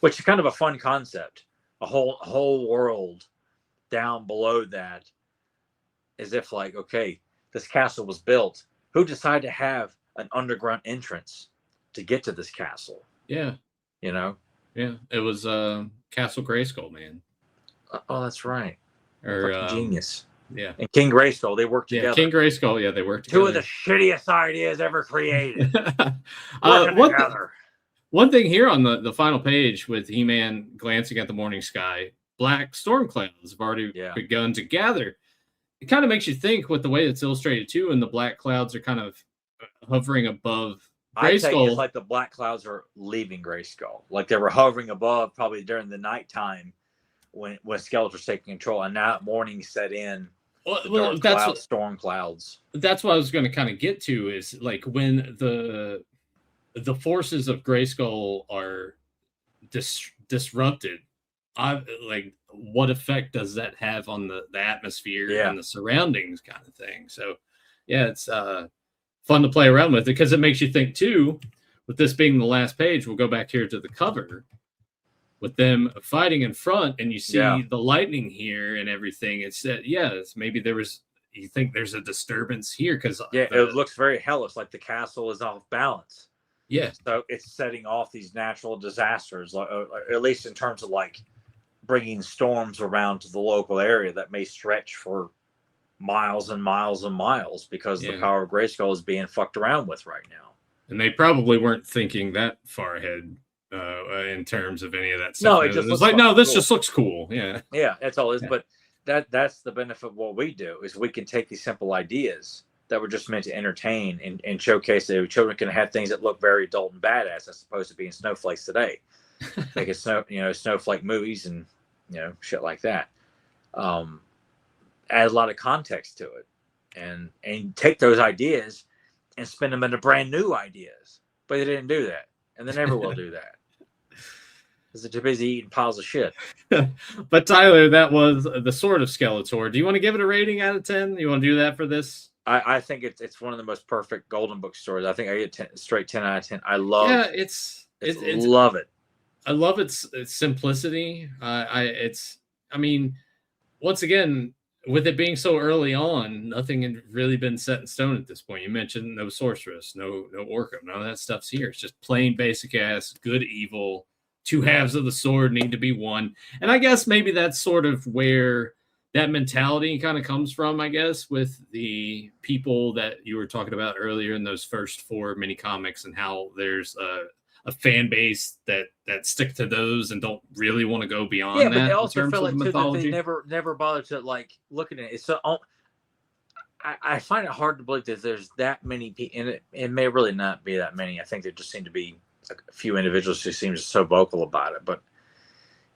which is kind of a fun concept. A whole world down below that, as if like, okay, this castle was built. Who decided to have an underground entrance to get to this castle? Yeah, Yeah, it was Castle Grayskull, man. Oh, that's right. Or genius. Yeah. And King Grayskull, they worked together. Yeah, King Grayskull, they worked together. Two of the shittiest ideas ever created. One thing here on the final page with He-Man glancing at the morning sky, black storm clouds have already begun to gather. It kind of makes you think with the way it's illustrated too, and the black clouds are kind of hovering above Grayskull. It's like the black clouds are leaving Grayskull. Like they were hovering above probably during the nighttime when Skeletor's taking control, and now morning set in. Storm clouds. That's what I was going to kind of get to, is like when the forces of Grayskull are disrupted. Like what effect does that have on the atmosphere and the surroundings, kind of thing. So it's fun to play around with it, because it makes you think too, with this being the last page. We'll go back here to the cover with them fighting in front, and you see the lightning here and everything. It's maybe you think there's a disturbance here, because it looks very hellish, like the castle is off balance. Yeah, so it's setting off these natural disasters, at least in terms of like bringing storms around to the local area that may stretch for miles and miles and miles, because the power of Grayskull is being fucked around with right now. And they probably weren't thinking that far ahead in terms of any of that stuff. No, it just looks like, no, this just looks cool. Yeah, that's all it is. But that's the benefit of what we do, is we can take these simple ideas that were just meant to entertain and showcase that children can have things that look very adult and badass, as opposed to being snowflakes today. Like it's snowflake movies and shit like that. Add a lot of context to it, and take those ideas and spin them into brand new ideas. But they didn't do that, and they never will do that, because they're too busy eating piles of shit. But Tyler, that was the Sword of Skeletor. Do you want to give it a rating out of 10? You want to do that for this? I think it's one of the most perfect Golden Book stories. I think I get straight 10 out of 10. I love love it. I love its simplicity. Once again, with it being so early on, nothing had really been set in stone at this point. You mentioned no sorceress, no Orca, none of that stuff's here. It's just plain basic ass good evil. Two halves of the sword need to be one. And I guess maybe that's sort of where that mentality kind of comes from, I guess, with the people that you were talking about earlier in those first 4 mini comics, and how there's a fan base that stick to those and don't really want to go beyond that. But they also feel like mythology. They never bother to like look at it. So I find it hard to believe that there's that many people, and it may really not be that many. I think there just seem to be a few individuals who seem so vocal about it. But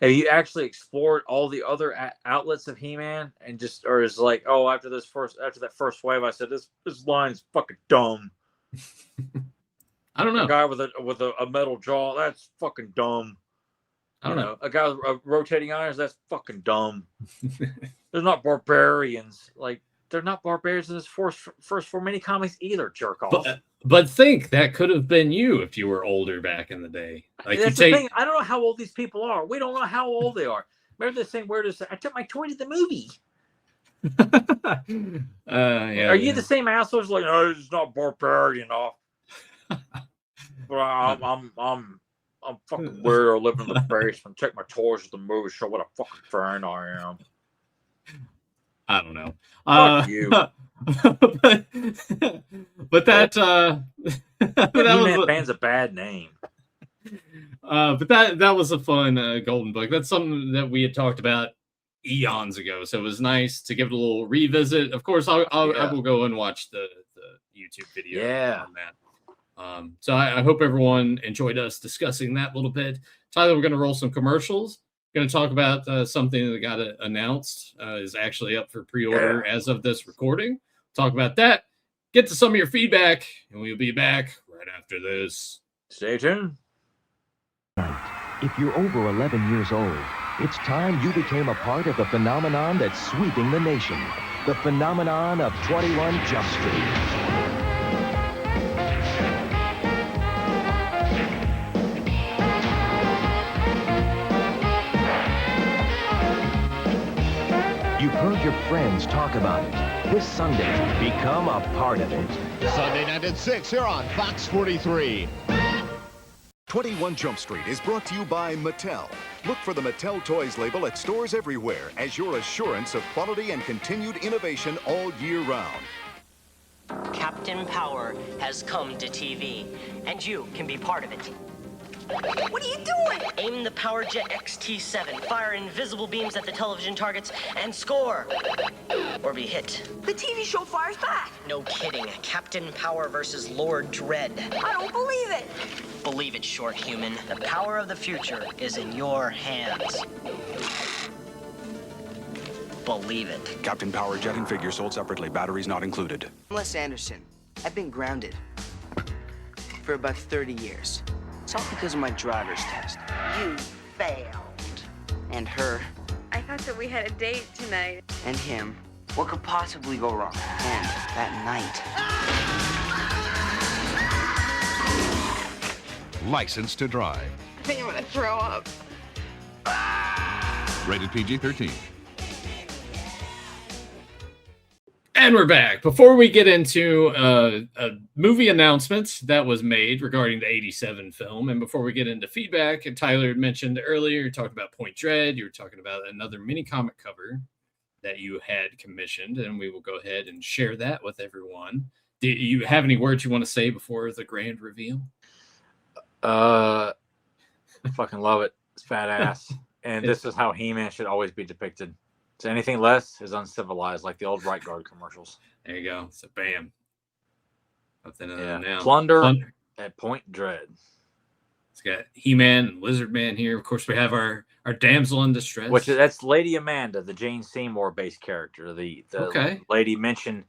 Have you actually explored all the other outlets of He-Man and just, or is like, oh, after that first wave, I said this line's fucking dumb. I don't know. A guy with a metal jaw, that's fucking dumb. I don't know. A guy with rotating irons, that's fucking dumb. They're not barbarians. Like, they're not barbarians in this first four mini comics either, jerk off. But think that could have been you if you were older back in the day. Like, that's the thing. I don't know how old these people are. We don't know how old they are. Remember this thing where I took my toy to the movie. Yeah, are you the same assholes? Like, no, it's not barbarian enough. But I'm fucking weird. I live in the basement. Take my toys to the movie. Show what a fucking fan I am. I don't know. Fuck you. but that band's a bad name. But that was a fun Golden Book. That's something that we had talked about eons ago. So it was nice to give it a little revisit. Of course, I will go and watch the YouTube video on that. So I hope everyone enjoyed us discussing that a little bit. Tyler, we're going to roll some commercials. Going to talk about something that got announced is actually up for pre-order as of this recording. Talk about that. Get to some of your feedback, and we'll be back right after this. Stay tuned. If you're over 11 years old, it's time you became a part of the phenomenon that's sweeping the nation. The phenomenon of 21 Jump Street. You've heard your friends talk about it. This Sunday, become a part of it. Sunday night at 6 here on Fox 43. 21 Jump Street is brought to you by Mattel. Look for the Mattel Toys label at stores everywhere as your assurance of quality and continued innovation all year round. Captain Power has come to TV, and you can be part of it. What are you doing? Aim the PowerJet XT7, fire invisible beams at the television targets, and score. Or be hit. The TV show fires back. No kidding. Captain Power versus Lord Dread. I don't believe it. Believe it, short human. The power of the future is in your hands. Believe it. Captain Power Jet and figure sold separately. Batteries not included. I'm Les Anderson. I've been grounded for about 30 years. It's all because of my driver's test. You failed. And her. I thought that we had a date tonight. And him. What could possibly go wrong? And that night. License to drive. I think I'm gonna throw up. Rated PG-13. And we're back. Before we get into a movie announcement that was made regarding the 87 film, and before we get into feedback, and Tyler had mentioned earlier, you talked about Point Dread, you were talking about another mini comic cover that you had commissioned, and we will go ahead and share that with everyone. Do you have any words you want to say before the grand reveal? I fucking love it. It's badass. And this is how He-Man should always be depicted. So anything less is uncivilized, like the old Right Guard commercials. There you go. So bam. Nothing other than now. Plunder at Point Dread. It's got He-Man and Lizard Man here. Of course, we have our damsel in distress. That's Lady Amanda, the Jane Seymour based character. The lady mentioned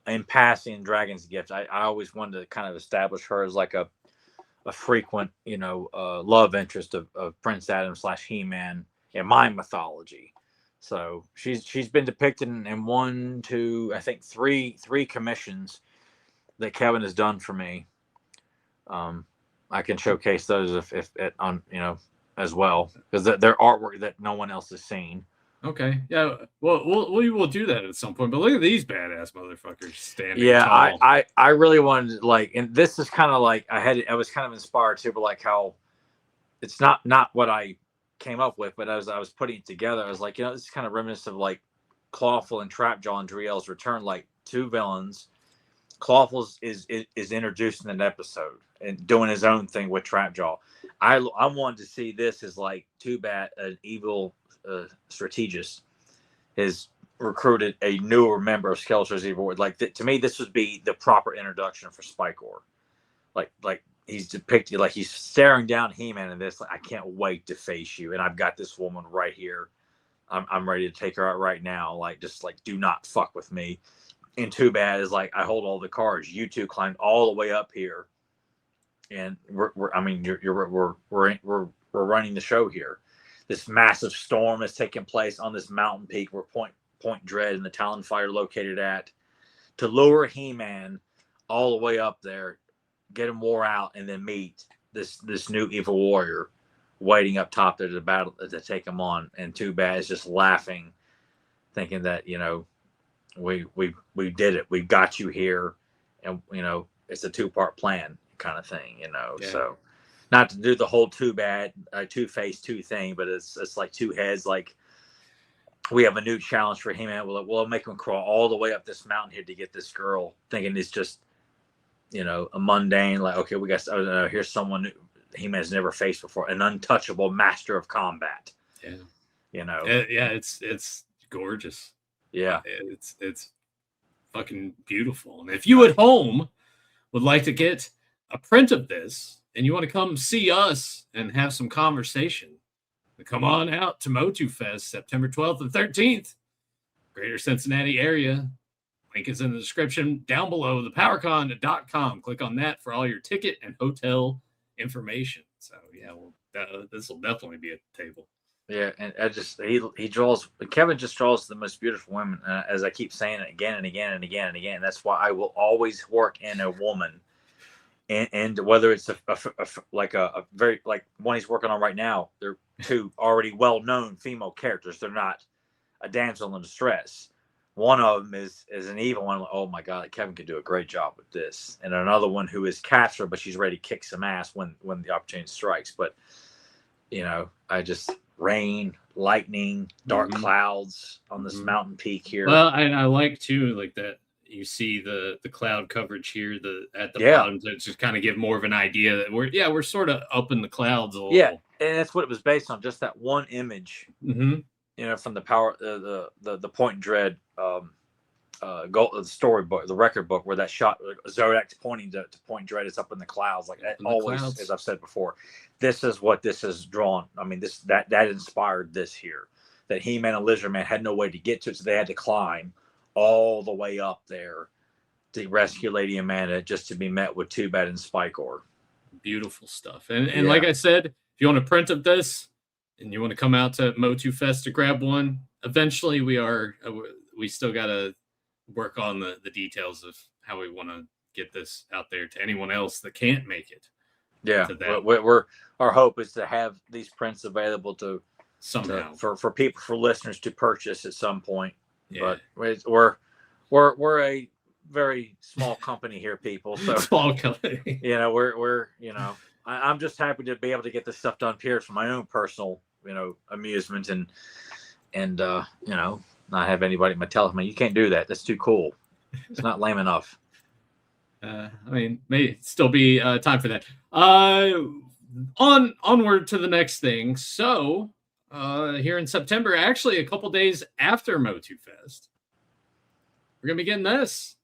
in passing in Dragon's Gift. I always wanted to kind of establish her as like a frequent, love interest of Prince Adam / He-Man in my mythology. So she's been depicted in 1, 2, I think three commissions that Kevin has done for me. I can showcase those if as well, because they're artwork that no one else has seen. Okay, yeah. Well, we will do that at some point. But look at these badass motherfuckers standing. Yeah, tall. I really wanted and this is kind of like I was kind of inspired too, but like how it's not what I came up with, but as I was putting it together, I was like, this is kind of reminiscent of like Clawful and Trapjaw in Driel's Return, like two villains. Clawful is introduced in an episode and doing his own thing with Trapjaw. I wanted to see this as like an evil strategist has recruited a newer member of Skeletor's evil. Like to me, this would be the proper introduction for Spikor. Like he's depicted like he's staring down He-Man in this. Like, I can't wait to face you, and I've got this woman right here. I'm ready to take her out right now. Like, just like, do not fuck with me. And Too Bad is like, I hold all the cards. You two climbed all the way up here, and we're running the show here. This massive storm is taking place on this mountain peak where Point Dread and the Talon Fighter located at, to lure He-Man all the way up there, get him wore out, and then meet this new evil warrior waiting up top there to take him on. And Too Bad is just laughing, thinking that, you know, we did it. We got you here, and you know, it's a 2-part plan kind of thing, you know. Yeah. So not to do the whole Two-Face 2 thing, but it's like two heads. Like, we have a new challenge for He-Man. We'll make him crawl all the way up this mountain here to get this girl, thinking it's just, you know, a mundane, like, okay, we got here's someone He-Man's never faced before, an untouchable master of combat. Yeah, you know. Yeah, it's gorgeous. Yeah, it's fucking beautiful. And if you at home would like to get a print of this and you want to come see us and have some conversation, come on out to Motu Fest, September 12th and 13th, Greater Cincinnati area. Link is in the description down below, thepowercon.com. Click on that for all your ticket and hotel information. So, yeah, this will definitely be at the table. Yeah, and he draws. Kevin just draws the most beautiful women, as I keep saying it again and again and again and again. That's why I will always work in a woman, and whether it's a very like one he's working on right now, they're two already well-known female characters. They're not a damsel in distress. One of them is an evil one. Oh my God, Kevin could do a great job with this. And another one who is Catra, but she's ready to kick some ass when the opportunity strikes. But you know, rain, lightning, dark clouds on this mountain peak here. Well, I like too, like that you see the cloud coverage here, at the bottom, to just kind of give more of an idea that we're sort of up in the clouds a little. Yeah, and that's what it was based on, just that one image. Mm-hmm. You know, from the Point Dread the storybook, the record book, where that shot Zodiac's pointing to Point Dread is up in the clouds, like that. Always, clouds. As I've said before, this is what this is drawn. I mean, that inspired this here. That He-Man and Lizardman had no way to get to it, so they had to climb all the way up there to rescue Lady Amanda, just to be met with Too Bad and Spikor. Beautiful stuff. And like I said, if you want a print of this and you want to come out to Motu Fest to grab one, eventually we still got to work on the details of how we want to get this out there to anyone else that can't make it. Yeah, our hope is to have these prints available to somehow for listeners to purchase at some point. Yeah. But we're a very small company here, people. So small company. You know, we're you know, I'm just happy to be able to get this stuff done here for my own personal, you know, amusement and you know, not have anybody tell me you can't do that. That's too cool. It's not lame enough. I mean, may still be time for that. Onward to the next thing. So here in September, actually a couple days after Motu Fest, we're gonna be getting this.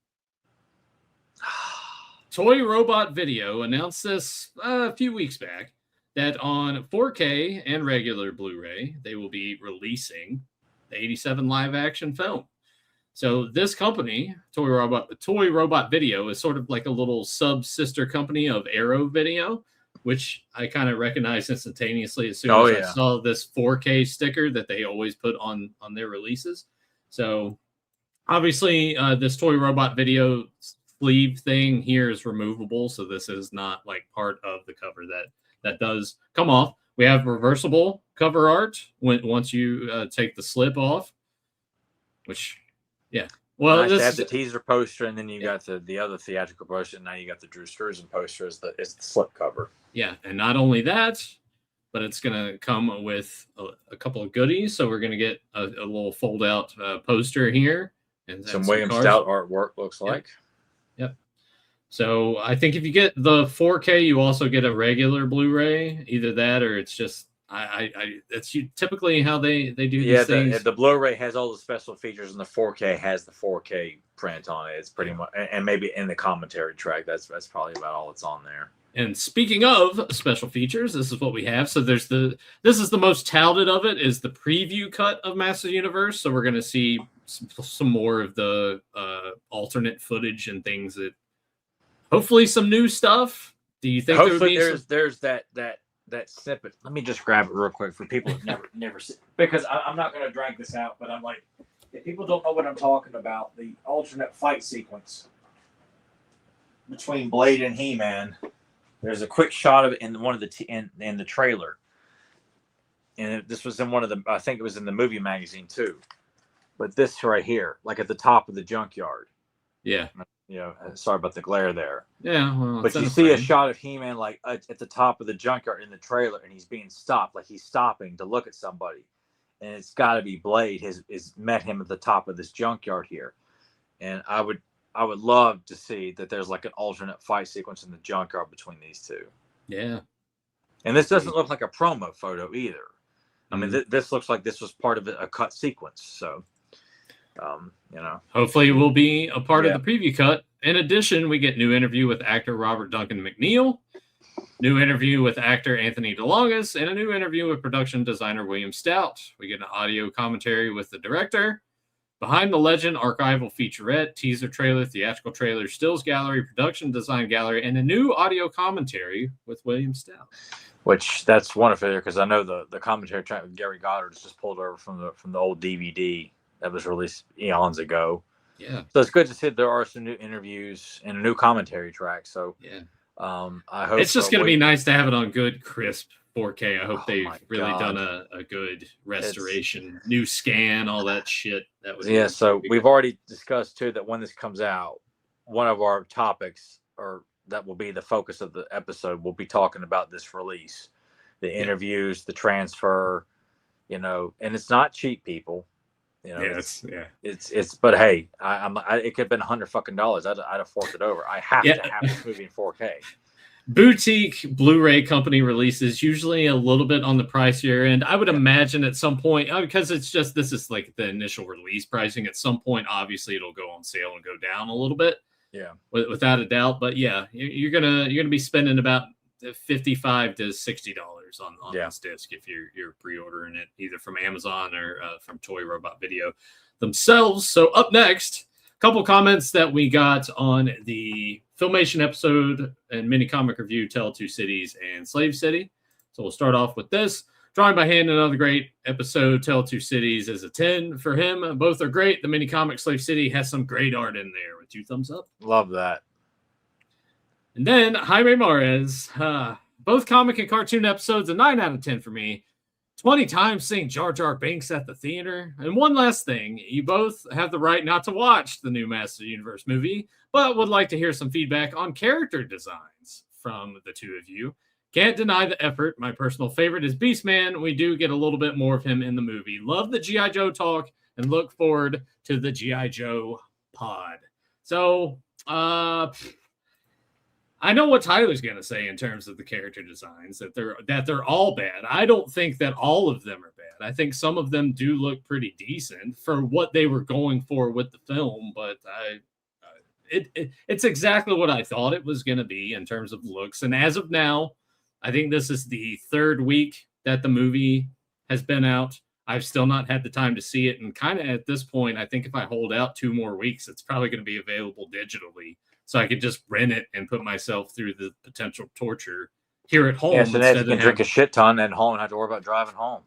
Toy Robot Video announced this a few weeks back that on 4K and regular Blu-ray, they will be releasing the 87 live action film. So this company, Toy Robot Video, is sort of like a little sub-sister company of Arrow Video, which I kind of recognized instantaneously as soon as I saw this 4K sticker that they always put on their releases. So obviously this Toy Robot Video sleeve thing here is removable, so this is not like part of the cover that does come off. We have reversible cover art once you take the slip off, which, yeah. Well, nice to have the teaser poster, and then you got the other theatrical poster, and now you got the Drew Struzan poster as the slip cover. Yeah, and not only that, but it's going to come with a couple of goodies. So we're going to get a little fold-out poster here. And some William Stout artwork, looks like. Yep. So I think if you get the 4K, you also get a regular Blu-ray. Either that, or it's just that's typically how they do these things. The Blu-ray has all the special features, and the 4K has the 4K print on it. It's pretty much, and maybe in the commentary track, that's probably about all that's on there. And speaking of special features, this is what we have. So this is the most touted of it, is the preview cut of Master Universe. So we're going to see some more of the alternate footage and things that, hopefully some new stuff. Do you think hopefully there's that snippet? Let me just grab it real quick for people who've never seen, because I'm not going to drag this out, but I'm like, if people don't know what I'm talking about, the alternate fight sequence between Blade and He-Man. There's a quick shot of it in one of the in the trailer, and this was in one of the. I think it was in the movie magazine too. But this right here, like at the top of the junkyard. Yeah. Sorry about the glare there. Yeah. Well, but you see a shot of He-Man like at the top of the junkyard in the trailer, and he's being stopped, like he's stopping to look at somebody, and it's got to be Blade has met him at the top of this junkyard here, and I would love to see that there's like an alternate fight sequence in the junkyard between these two. Yeah. And this doesn't look like a promo photo either. I mean, this looks like this was part of a cut sequence. So, hopefully it will be a part of the preview cut. In addition, we get new interview with actor Robert Duncan McNeil, new interview with actor Anthony DeLongis, and a new interview with production designer William Stout. We get an audio commentary with the director. Behind the Legend archival featurette, teaser trailer, theatrical trailer, stills gallery, production design gallery, and a new audio commentary with William Stout. Which that's wonderful because I know the commentary track with Gary Goddard is just pulled over from the old DVD that was released eons ago. Yeah. So it's good to see there are some new interviews and a new commentary track. So yeah, I hope it's just going to be nice to have it on good, crisp 4K. I hope they've really done a good restoration, new scan, all that shit. That was So we've already discussed too that when this comes out, one of our topics, or that will be the focus of the episode, we'll be talking about this release, the interviews, the transfer, and it's not cheap, people. It's but hey, it could have been $100 I'd have forked it over. I have to have this movie in 4K. Boutique Blu-ray company releases usually a little bit on the pricier end. I would imagine at some point, because this is like the initial release pricing. At some point, obviously, it'll go on sale and go down a little bit. Yeah, without a doubt. But yeah, you're gonna be spending about $55 to $60 on this disc if you're pre-ordering it either from Amazon or from Toy Robot Video themselves. So up next, a couple comments that we got on the Filmation episode and mini comic review, Tell Two Cities and Slave City. So we'll start off with this. Drawing by hand, another great episode. Tell Two Cities is a 10 for him. Both are great. The mini comic Slave City has some great art in there with 2 thumbs up. Love that. And then Jaime Marez, both comic and cartoon episodes, a 9 out of 10 for me. 20 times seeing Jar Jar Binks at the theater. And one last thing, you both have the right not to watch the new Master Universe movie, but would like to hear some feedback on character designs from the two of you. Can't deny the effort. My personal favorite is Beastman. We do get a little bit more of him in the movie. Love the G.I. Joe talk and look forward to the G.I. Joe pod. So, I know what Tyler's going to say in terms of the character designs, that they're all bad. I don't think that all of them are bad. I think some of them do look pretty decent for what they were going for with the film, but it's exactly what I thought it was going to be in terms of looks. And as of now, I think this is the 3rd week that the movie has been out. I've still not had the time to see it. And kind of at this point, I think if I hold out 2 more weeks, it's probably going to be available digitally. So I could just rent it and put myself through the potential torture here at home. Yeah, so then you can drink a shit ton and home and have to worry about driving home.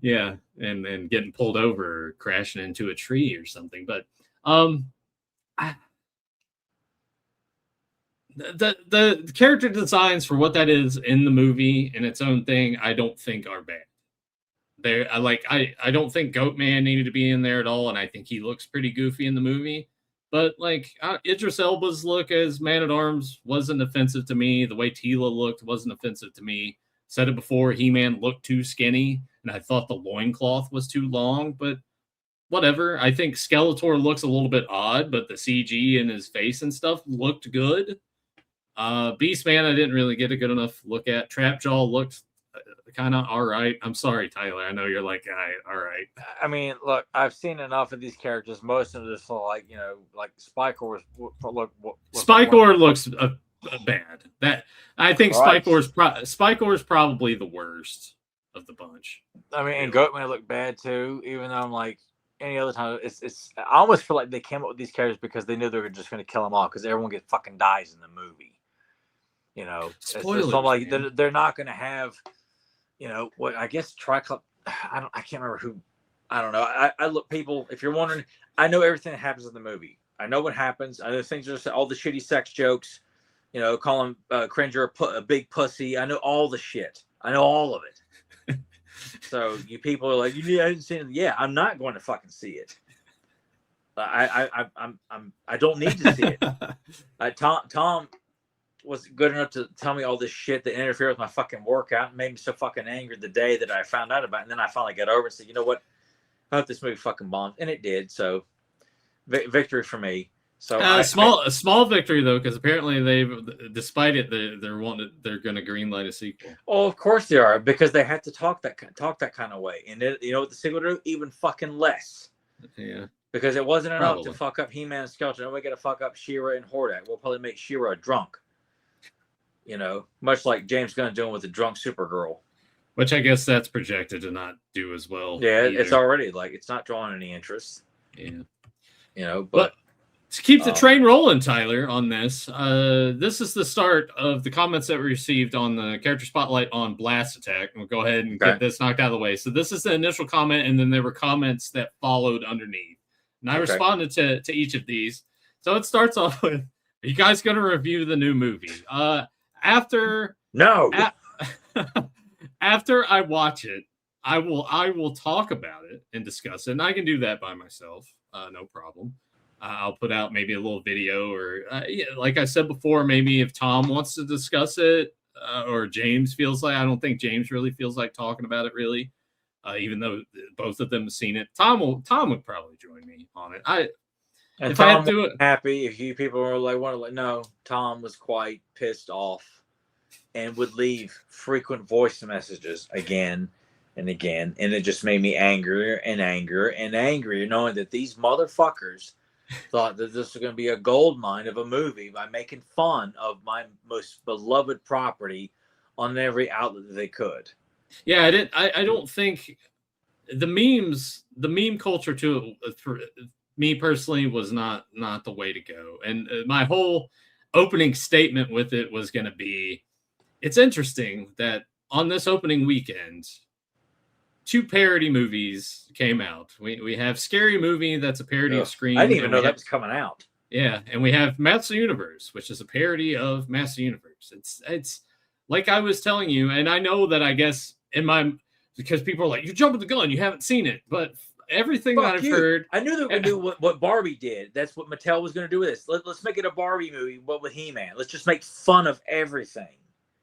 Yeah, and getting pulled over or crashing into a tree or something. But the character designs for what that is in the movie in its own thing, I don't think are bad. I don't think Goatman needed to be in there at all, and I think he looks pretty goofy in the movie. But Idris Elba's look as Man-at-Arms wasn't offensive to me. The way Tila looked wasn't offensive to me. Said it before, He-Man looked too skinny, and I thought the loincloth was too long, but whatever. I think Skeletor looks a little bit odd, but the CG in his face and stuff looked good. Beastman, I didn't really get a good enough look at. Trapjaw looked kind of all right. I'm sorry, Tyler. I know you're like, all right. I mean, look, I've seen enough of these characters. Most of this, like like Spikor Spikor looks bad. That I think right. Spikor is probably the worst of the bunch. I mean, and Goatman looked bad too. Even though I'm like any other time, it's. I almost feel like they came up with these characters because they knew they were just going to kill them all because everyone fucking dies in the movie. Spoilers, so I'm like they're not going to have, what I guess Triclops. I can't remember who. I don't know. I look, people. If you're wondering, I know everything that happens in the movie. I know what happens. I know things are all the shitty sex jokes. Call him Cringer a big pussy. I know all the shit. I know all of it. So you people are like, I didn't see it. Yeah, I'm not going to fucking see it. I don't need to see it. Tom was good enough to tell me all this shit that interfered with my fucking workout and made me so fucking angry the day that I found out about it. And then I finally got over it and said, you know what? I hope this movie fucking bombs. And it did. So victory for me. So a small victory though, because apparently despite it, they're going to greenlight a sequel. Oh, of course they are, because they have to talk that kind of way. And what the sequel do? Even fucking less. Yeah. Because it wasn't enough to fuck up He-Man and Skeletor. Now we got to fuck up She-Ra and Hordak. We'll probably make She-Ra drunk. Much like James Gunn doing with the drunk Supergirl. Which I guess that's projected to not do as well. Yeah, either. It's already it's not drawing any interest. Yeah. But to keep the train rolling, Tyler, on this, this is the start of the comments that we received on the character spotlight on Blast Attack. We'll go ahead and get this knocked out of the way. So this is the initial comment, and then there were comments that followed underneath. And I responded to each of these. So it starts off with, are you guys going to review the new movie? After I watch it, I will talk about it and discuss it, and I can do that by myself, no problem. I'll put out maybe a little video, or like I said before, maybe if Tom wants to discuss it, or James feels like. I don't think James really feels like talking about it, really, even though both of them have seen it. Tom would probably join me on it. If Tom was happy, if you people were no, Tom was quite pissed off and would leave frequent voice messages again and again. And it just made me angrier and angrier and angrier, knowing that these motherfuckers thought that this was going to be a gold mine of a movie by making fun of my most beloved property on every outlet that they could. Yeah, I don't think the meme culture too, for me personally, was not the way to go. And my whole opening statement with it was going to be, it's interesting that on this opening weekend, 2 parody movies came out. We have Scary Movie, that's a parody of Scream. I didn't even know that was coming out. Yeah, and we have Master Universe, which is a parody of Master Universe. It's like I was telling you, and I know that I guess because people are like, you're jumping the gun, you haven't seen it, but everything that I've heard, I knew they were going to do what Barbie did. That's what Mattel was going to do with this. Let's make it a Barbie movie, but with He-Man. Let's just make fun of everything.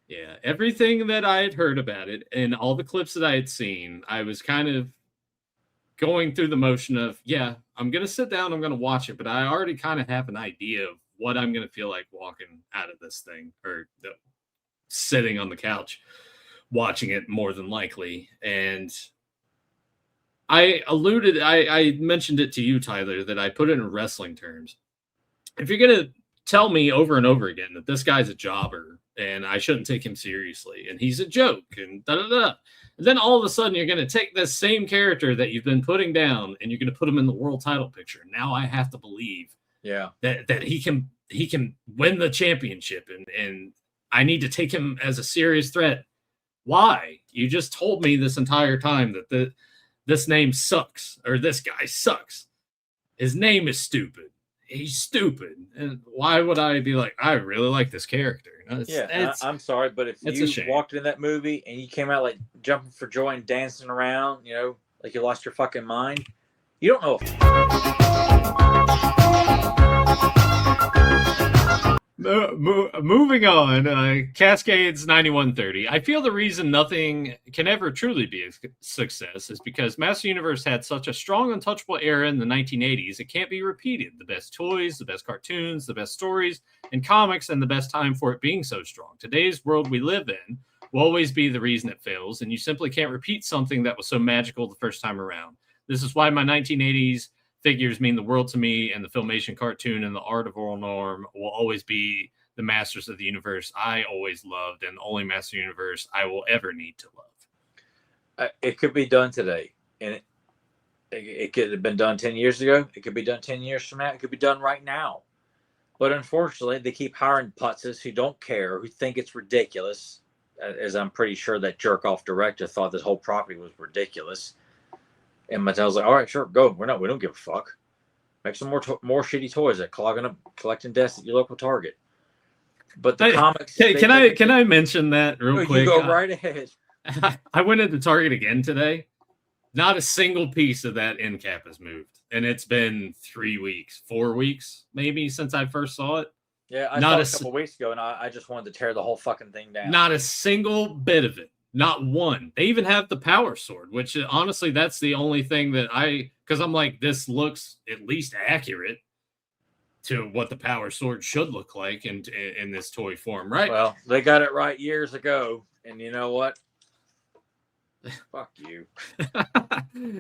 Yeah, everything that I had heard about it and all the clips that I had seen, I was kind of going through the motion of, yeah, I'm going to sit down, I'm going to watch it, but I already kind of have an idea of what I'm going to feel like walking out of this thing, or sitting on the couch watching it, more than likely. And I mentioned it to you, Tyler, that I put it in wrestling terms. If you're going to tell me over and over again that this guy's a jobber and I shouldn't take him seriously and he's a joke and da-da-da, and then all of a sudden you're going to take this same character that you've been putting down and you're going to put him in the world title picture. Now I have to believe that he can win the championship, and I need to take him as a serious threat. Why? You just told me this entire time that this name sucks, or this guy sucks. His name is stupid. He's stupid. And why would I be like, I really like this character? I'm sorry, but if you walked in that movie and you came out like jumping for joy and dancing around, like you lost your fucking mind, you don't know. Moving on, Cascades 9130. I feel the reason nothing can ever truly be a success is because Master Universe had such a strong, untouchable era in the 1980s. It can't be repeated. The best toys, the best cartoons, the best stories and comics, and the best time for it being so strong. Today's world we live in, will always be the reason it fails, and you simply can't repeat something that was so magical the first time around. This is why my 1980s figures mean the world to me, and the Filmation cartoon and the art of oral norm will always be the masters of the universe I always loved, and the only master universe I will ever need to love. It could be done today, and it could have been done 10 years ago. It could be done 10 years from now. It could be done right now. But unfortunately, they keep hiring putzes who don't care, who think it's ridiculous, as I'm pretty sure that jerk-off director thought this whole property was ridiculous. And Mattel's like, all right, sure, go. We don't give a fuck. Make some more shitty toys that clogging up collecting desks at your local Target. But the comics... Can I mention that real quick? You go right ahead. I went into Target again today. Not a single piece of that end cap has moved. And it's been 3 weeks, 4 weeks, maybe, since I first saw it. Yeah, I saw it a couple weeks ago, and I just wanted to tear the whole fucking thing down. Not a single bit of it. Not one. They even have the power sword, which honestly, that's the only thing that because I'm like, this looks at least accurate to what the power sword should look like in this toy form, right? Well, they got it right years ago, and you know what? Fuck you.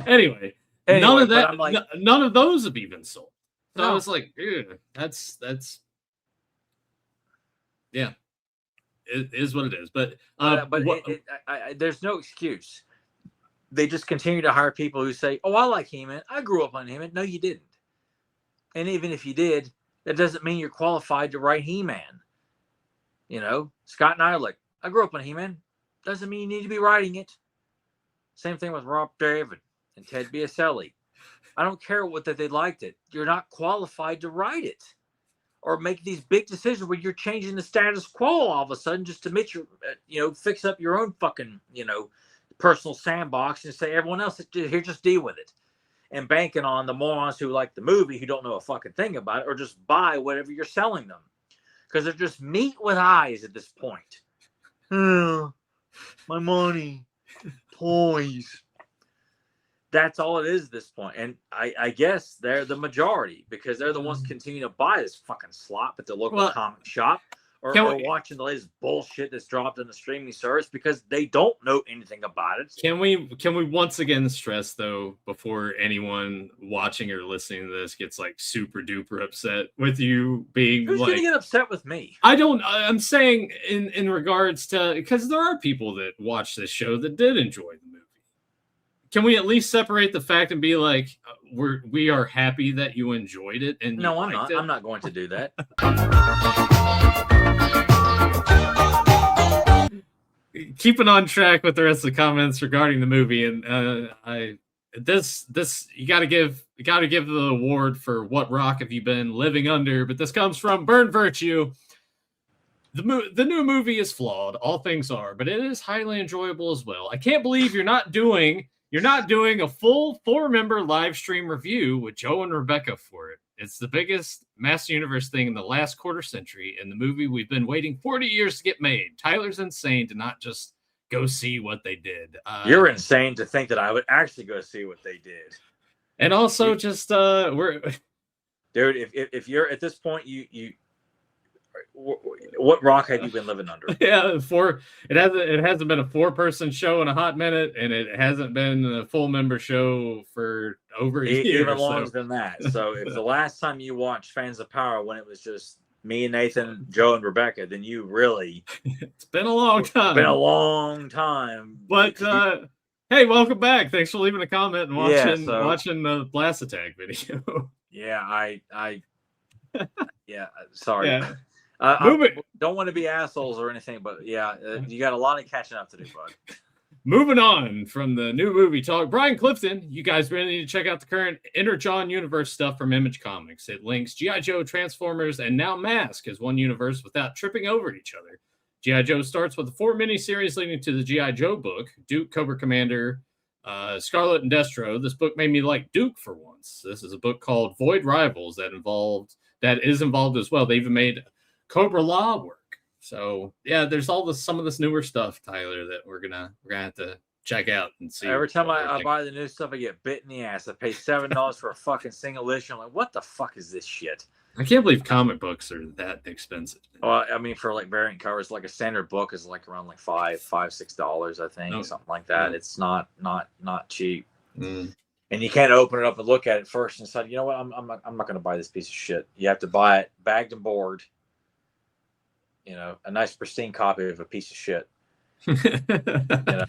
Anyway, none of that. Like, none of those have even sold. So I was like, dude, that's yeah. It is what it is, but there's no excuse. They just continue to hire people who say, "Oh, I like He-Man. I grew up on He-Man." No, you didn't. And even if you did, that doesn't mean you're qualified to write He-Man. You know, Scott and I are like, "I grew up on He-Man." Doesn't mean you need to be writing it. Same thing with Rob David and Ted Biaselli. I don't care that they liked it. You're not qualified to write it. Or make these big decisions where you're changing the status quo all of a sudden just to make your, fix up your own fucking, personal sandbox and say everyone else here, just deal with it. And banking on the morons who like the movie, who don't know a fucking thing about it, or just buy whatever you're selling them. Because they're just meat with eyes at this point. Oh, my money, toys. That's all it is at this point. And I guess they're the majority because they're the ones continuing to buy this fucking slop at the local comic shop or watching the latest bullshit that's dropped in the streaming service because they don't know anything about it. Can we once again stress, though, before anyone watching or listening to this gets like super duper upset with you being Who's gonna get upset with me? I'm saying in regards to, because there are people that watch this show that did enjoy the movie. Can we at least separate the fact and be like, we are happy that you enjoyed it? And no, I'm not. I'm not going to do that. Keeping on track with the rest of the comments regarding the movie, and this you got to give the award for what rock have you been living under? But this comes from Burn Virtue. The new movie is flawed, all things are, but it is highly enjoyable as well. I can't believe you're not doing a full 4-member live stream review with Joe and Rebecca for it. It's the biggest Master Universe thing in the last quarter century, and the movie we've been waiting 40 years to get made. Tyler's insane to not just go see what they did. You're insane to think that I would actually go see what they did. And also just we're dude, if you're at this point, you what rock have you been living under? Yeah, it hasn't been a 4-person show in a hot minute, and it hasn't been a full member show for over a year. Even longer than that. So if the last time you watched Fans of Power when it was just me and Nathan, Joe and Rebecca, then you really it's been a long time. It's been a long time. But hey, welcome back. Thanks for leaving a comment and watching the Blast Attack video. Yeah, yeah, sorry. Yeah. I don't want to be assholes or anything, but yeah, you got a lot of catching up to do, bud. Moving on from the new movie talk, Brian Clifton, you guys really need to check out the current Inner-John universe stuff from Image Comics. It links G.I. Joe, Transformers, and now Mask as one universe without tripping over each other. G.I. Joe starts with the 4 miniseries leading to the G.I. Joe book, Duke, Cobra Commander, Scarlet, and Destro. This book made me like Duke for once. This is a book called Void Rivals that is involved as well. They even made Cobra Law work. So yeah, there's some of this newer stuff, Tyler, that we're gonna have to check out and see. Every time I buy the new stuff, I get bit in the ass. I pay $7 for a fucking single issue. I'm like, what the fuck is this shit? I can't believe comic books are that expensive. Well, I mean, for like variant covers, like a standard book is like around like $6, I think, something like that. Yeah. It's not cheap. Mm. And you can't open it up and look at it first and decide, you know what, I'm not going to buy this piece of shit. You have to buy it bagged and board. You know, a nice pristine copy of a piece of shit. You know,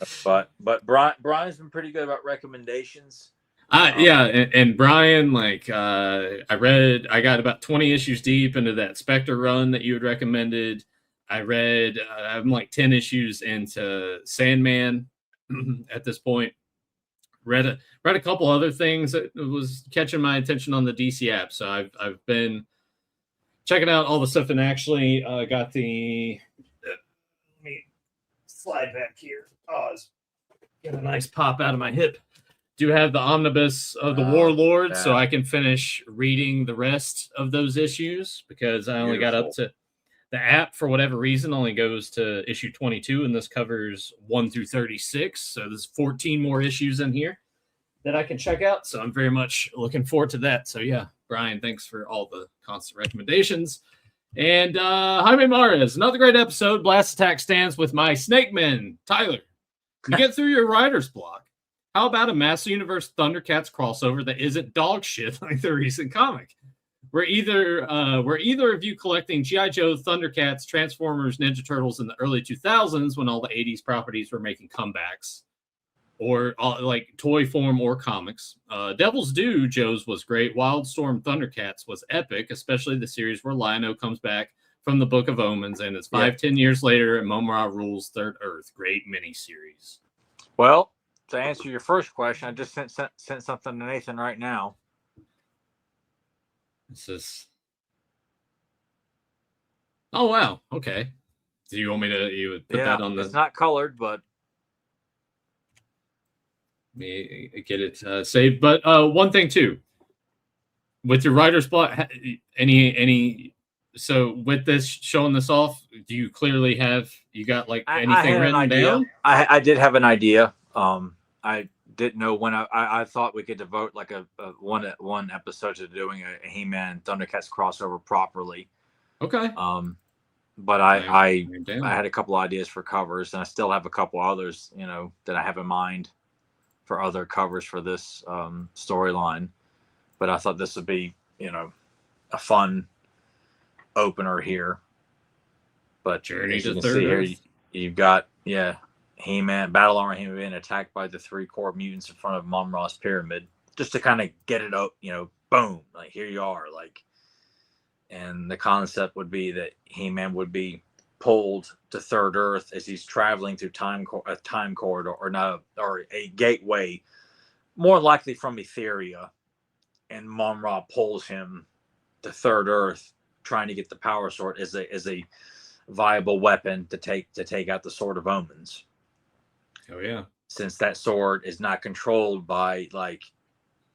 but Brian's been pretty good about recommendations. Yeah, and Brian, like, I got about 20 issues deep into that Spectre run that you had recommended. I read, I'm like 10 issues into Sandman at this point. Read a couple other things that was catching my attention on the DC app. So I've been checking out all the stuff, and actually got the. Let me slide back here. Get a nice pop out of my hip. Do have the omnibus of the Warlord, so I can finish reading the rest of those issues, because I only got up to the app, for whatever reason, only goes to issue 22, and this covers 1 through 36. So there's 14 more issues in here that I can check out. So I'm very much looking forward to that. So yeah, Brian, thanks for all the constant recommendations. And Jaime Mares, another great episode. Blast Attack stands with my Snake Men. Tyler, you get through your writer's block. How about a Master Universe Thundercats crossover that isn't dog shit like the recent comic? Were either of you collecting G.I. Joe, Thundercats, Transformers, Ninja Turtles in the early 2000s when all the 80s properties were making comebacks? Or like toy form or comics? Devil's Due Joe's was great. Wildstorm Thundercats was epic, especially the series where Lion-O comes back from the Book of Omens, and it's 10 years later and Mom-Ra rules Third Earth. Great miniseries. Well, to answer your first question, I just sent something to Nathan right now. This is. Oh wow! Okay. Do you want me to? You would put that on the. It's not colored, but. Me get it saved. But one thing too, with your writer's block, any. So with this showing this off, do you clearly have you got like anything written down? I did have an idea. I didn't know when I thought we could devote like a one episode to doing a He-Man Thundercats crossover properly. Okay. But I had a couple ideas for covers, and I still have a couple others, you know, that I have in mind for other covers for this storyline. But I thought this would be, you know, a fun opener here. But Journey as you to can Third see Earth. here, you've got He-Man, Battle Armor He-Man being attacked by the 3 core mutants in front of Mom-Ra's pyramid, just to kind of get it out, you know, boom, like here you are, like. And the concept would be that He-Man would be pulled to Third Earth as he's traveling through a time corridor, or a gateway, more likely from Etheria, and Mom-Ra pulls him to Third Earth, trying to get the Power Sword as a viable weapon to take out the Sword of Omens. Oh yeah. Since that sword is not controlled by, like,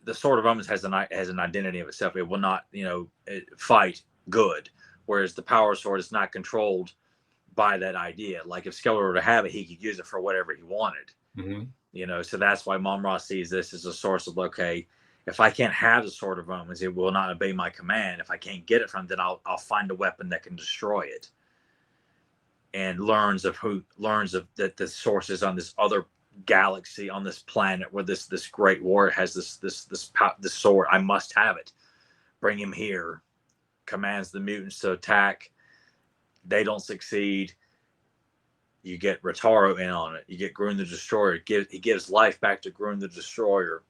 the Sword of Omens has an identity of itself. It will not, you know, fight good, whereas the Power Sword is not controlled by that idea. Like if Skeletor were to have it, he could use it for whatever he wanted. Mm-hmm. You know, so that's why Mom-Ra sees this as a source of, okay, if I can't have the Sword of Omens, it will not obey my command. If I can't get it from him, then I'll find a weapon that can destroy it. And learns that the source is on this other galaxy, on this planet where this great warrior has this sword. I must have it. Bring him here. Commands the mutants to attack. They don't succeed. You get Rotaro in on it. You get Grun the Destroyer. He gives life back to Grun the Destroyer.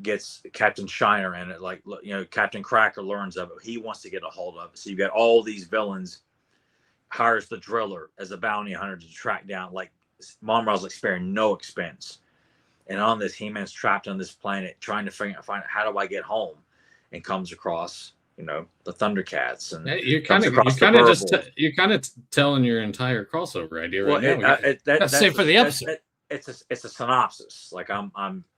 Gets Captain Shiner in it. Like, you know, Captain Cracker learns of it. He wants to get a hold of it. So you got all these villains. Hires the Driller as a bounty hunter to track down. Like, Mom-Ra's like sparing no expense. And on this, He-Man's trapped on this planet trying to find out how do I get home, and comes across, you know, the Thundercats. And you're kind of telling your entire crossover idea right now. That's safe for the episode. It's a synopsis. Like I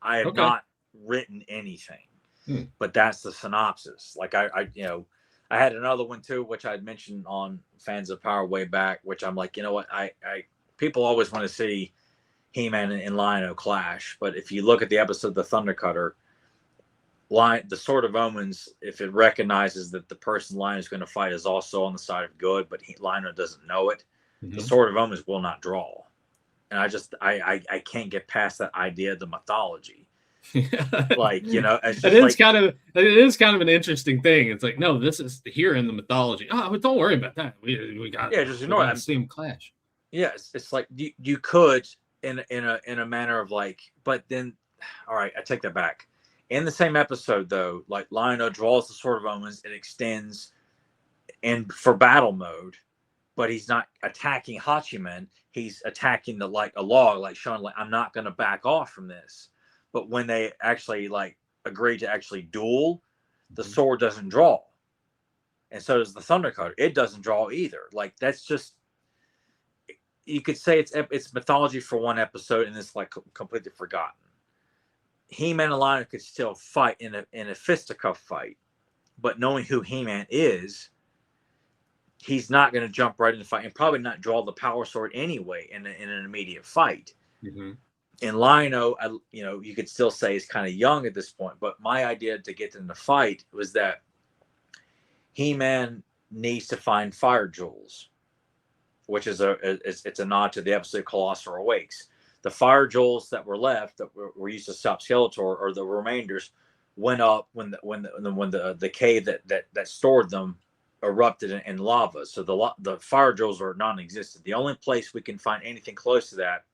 have not written anything, but that's the synopsis. Like I you know, I had another one too, which I had mentioned on Fans of Power way back, which I'm like, you know what, people always want to see He-Man and Lion-O clash, but if you look at the episode The Thunder Cutter, the Sword of Omens, if it recognizes that the person Lion is going to fight is also on the side of good, but Lion doesn't know it, the Sword of Omens will not draw. And I can't get past that idea of the mythology. Like, it's just it is kind of an interesting thing. It's like, no, this is here in the mythology. Oh, but don't worry about that. We got just ignore it. See them clash. Yeah, it's like you could in a manner of like, but then, all right, I take that back. In the same episode, though, like Lion-O draws the Sword of Omens, it extends and for battle mode, but he's not attacking Hachiman. He's attacking like a log, like showing like I'm not going to back off from this. But when they actually like agree to actually duel, the sword doesn't draw, and so does the Thunder Cutter. It doesn't draw either. Like that's just, you could say it's mythology for one episode, and it's like completely forgotten. He-Man and Lion could still fight in a fisticuff fight, but knowing who He-Man is, he's not going to jump right in the fight and probably not draw the power sword anyway in an immediate fight. And Lion-O, you could still say is kind of young at this point, but my idea to get them to fight was that He-Man needs to find fire jewels, which is it's a nod to the episode Colossal Awakes. The fire jewels that were left that were used to stop Skeletor, or the remainders, went up when the cave that stored them erupted in lava. So the fire jewels are non-existent. The only place we can find anything close to that,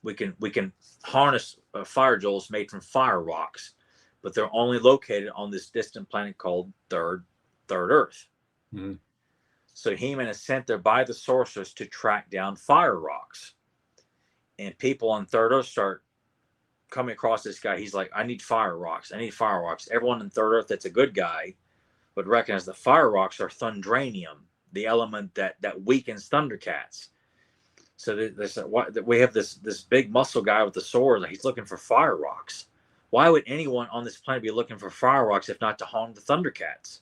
we can harness fire jewels made from fire rocks, but they're only located on this distant planet called Third Earth. So He-Man is sent there by the sorceress to track down fire rocks. And people on Third Earth start coming across this guy. He's like, I need fire rocks. I need fire rocks. Everyone in Third Earth that's a good guy would recognize the fire rocks are Thundranium, the element that weakens Thundercats. So we have this big muscle guy with the sword. He's looking for fire rocks. Why would anyone on this planet be looking for fire rocks if not to harm the Thundercats?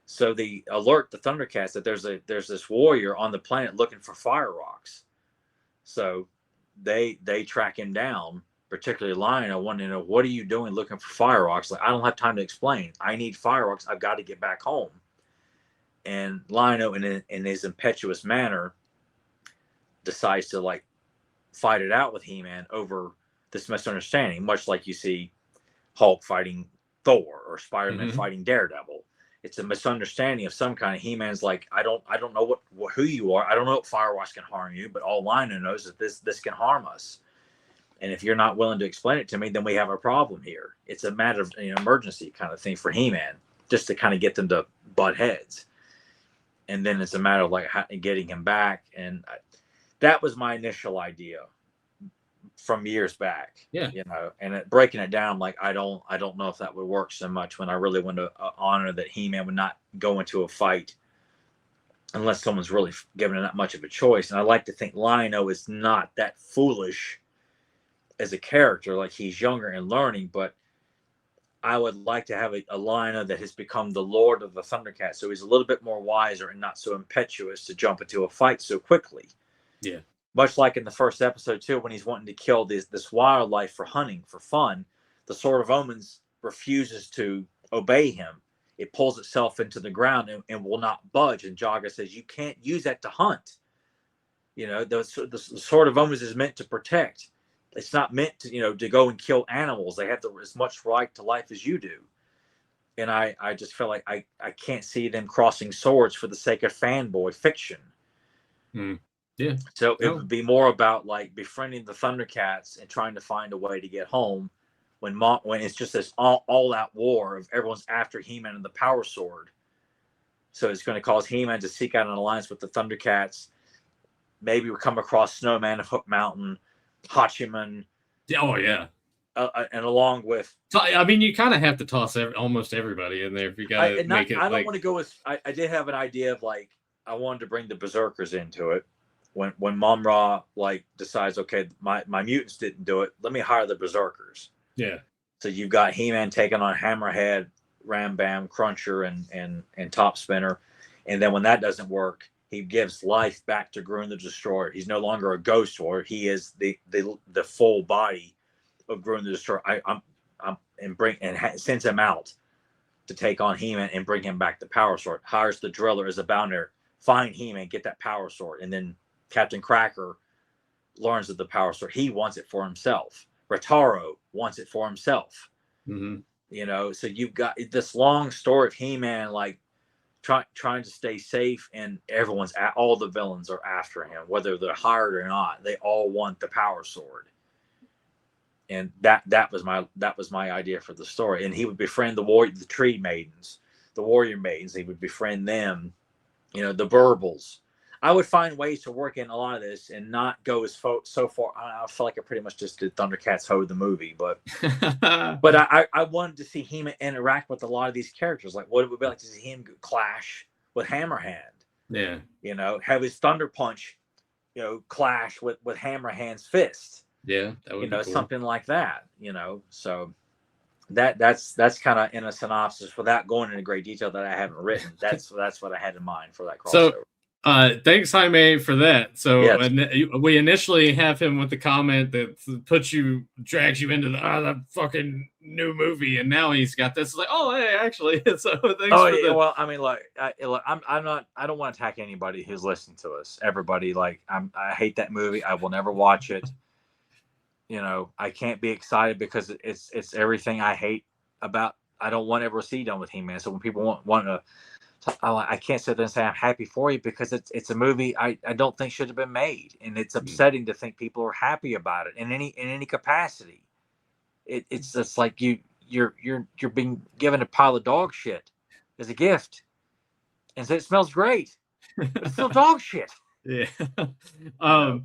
So they alert the Thundercats that there's this warrior on the planet looking for fire rocks. So they track him down, particularly Lion-O, wanting to know, what are you doing looking for fire rocks? Like, I don't have time to explain. I need fire rocks. I've got to get back home. And Lion-O, in his impetuous manner, decides to like fight it out with He-Man over this misunderstanding, much like you see Hulk fighting Thor or Spider-Man fighting Daredevil. It's a misunderstanding of some kind. He-Man's like, I don't know who you are. I don't know what fire rocks can harm you, but all Lion-O knows is that this can harm us. And if you're not willing to explain it to me, then we have a problem here. It's a matter of emergency kind of thing for He-Man, just to kind of get them to butt heads. And then it's a matter of like getting him back. And that was my initial idea from years back. Yeah. And breaking it down, like, I don't know if that would work so much when I really want to honor that He-Man would not go into a fight unless someone's really given him that much of a choice. And I like to think Lion-O is not that foolish as a character. Like, he's younger and learning, but I would like to have a Lion-O that has become the Lord of the Thundercats. So he's a little bit more wiser and not so impetuous to jump into a fight so quickly. Yeah. Much like in the first episode, too, when he's wanting to kill this wildlife for hunting, for fun, the Sword of Omens refuses to obey him. It pulls itself into the ground and will not budge. And Jaga says, you can't use that to hunt. The Sword of Omens is meant to protect. It's not meant to go and kill animals. They have as much right to life as you do. And I just feel like I can't see them crossing swords for the sake of fanboy fiction. Yeah. So it would be more about like befriending the Thundercats and trying to find a way to get home when it's just this all-out war of everyone's after He-Man and the Power Sword. So it's going to cause He-Man to seek out an alliance with the Thundercats. Maybe we'll come across Snowman of Hook Mountain, Hachiman. Oh, yeah. And along with... I mean, you kind of have to toss almost everybody in there if you got to make it... I don't want to go with... I did have an idea of like, I wanted to bring the Berserkers into it. When Mom-Ra like decides, okay, my mutants didn't do it, let me hire the Berserkers. Yeah. So you've got He-Man taking on Hammerhead, Ram Bam, Cruncher, and Top Spinner. And then when that doesn't work, he gives life back to Grun the Destroyer. He's no longer a ghost warrior. He is the full body of Grun the Destroyer. sends him out to take on He-Man and bring him back the Power Sword. Hires the Driller as a bounder, find He-Man, get that Power Sword, and then Captain Cracker learns of the Power Sword. He wants it for himself. Rotaro wants it for himself. Mm-hmm. So you've got this long story of He-Man like trying to stay safe, and all the villains are after him, whether they're hired or not. They all want the Power Sword. And that was my idea for the story. And he would befriend the tree maidens, the warrior maidens. He would befriend them, the Burbles. I would find ways to work in a lot of this and not go so far. I feel like I pretty much just did Thundercats Ho the movie, but I wanted to see him interact with a lot of these characters. Like, what it would be like to see him clash with Hammerhand. Yeah. Have his Thunder Punch, clash with Hammerhand's fist. Yeah, that would be cool. Something like that. So that's kind of in a synopsis without going into great detail that I haven't written. That's what I had in mind for that crossover. So, thanks, Jaime, for that. So yes. We initially have him with the comment that drags you into the fucking new movie, and now he's got this. It's like, oh, hey, actually, so thanks. Well, I mean, I don't want to attack anybody who's listening to us. Everybody, I hate that movie. I will never watch it. I can't be excited because it's everything I hate about. I don't want to ever see done with He-Man. So when people want to, I can't sit there and say I'm happy for you because it's a movie I don't think should have been made, and it's upsetting to think people are happy about it in any capacity. It's just like you're being given a pile of dog shit as a gift, and so it smells great, but it's still dog shit. Yeah.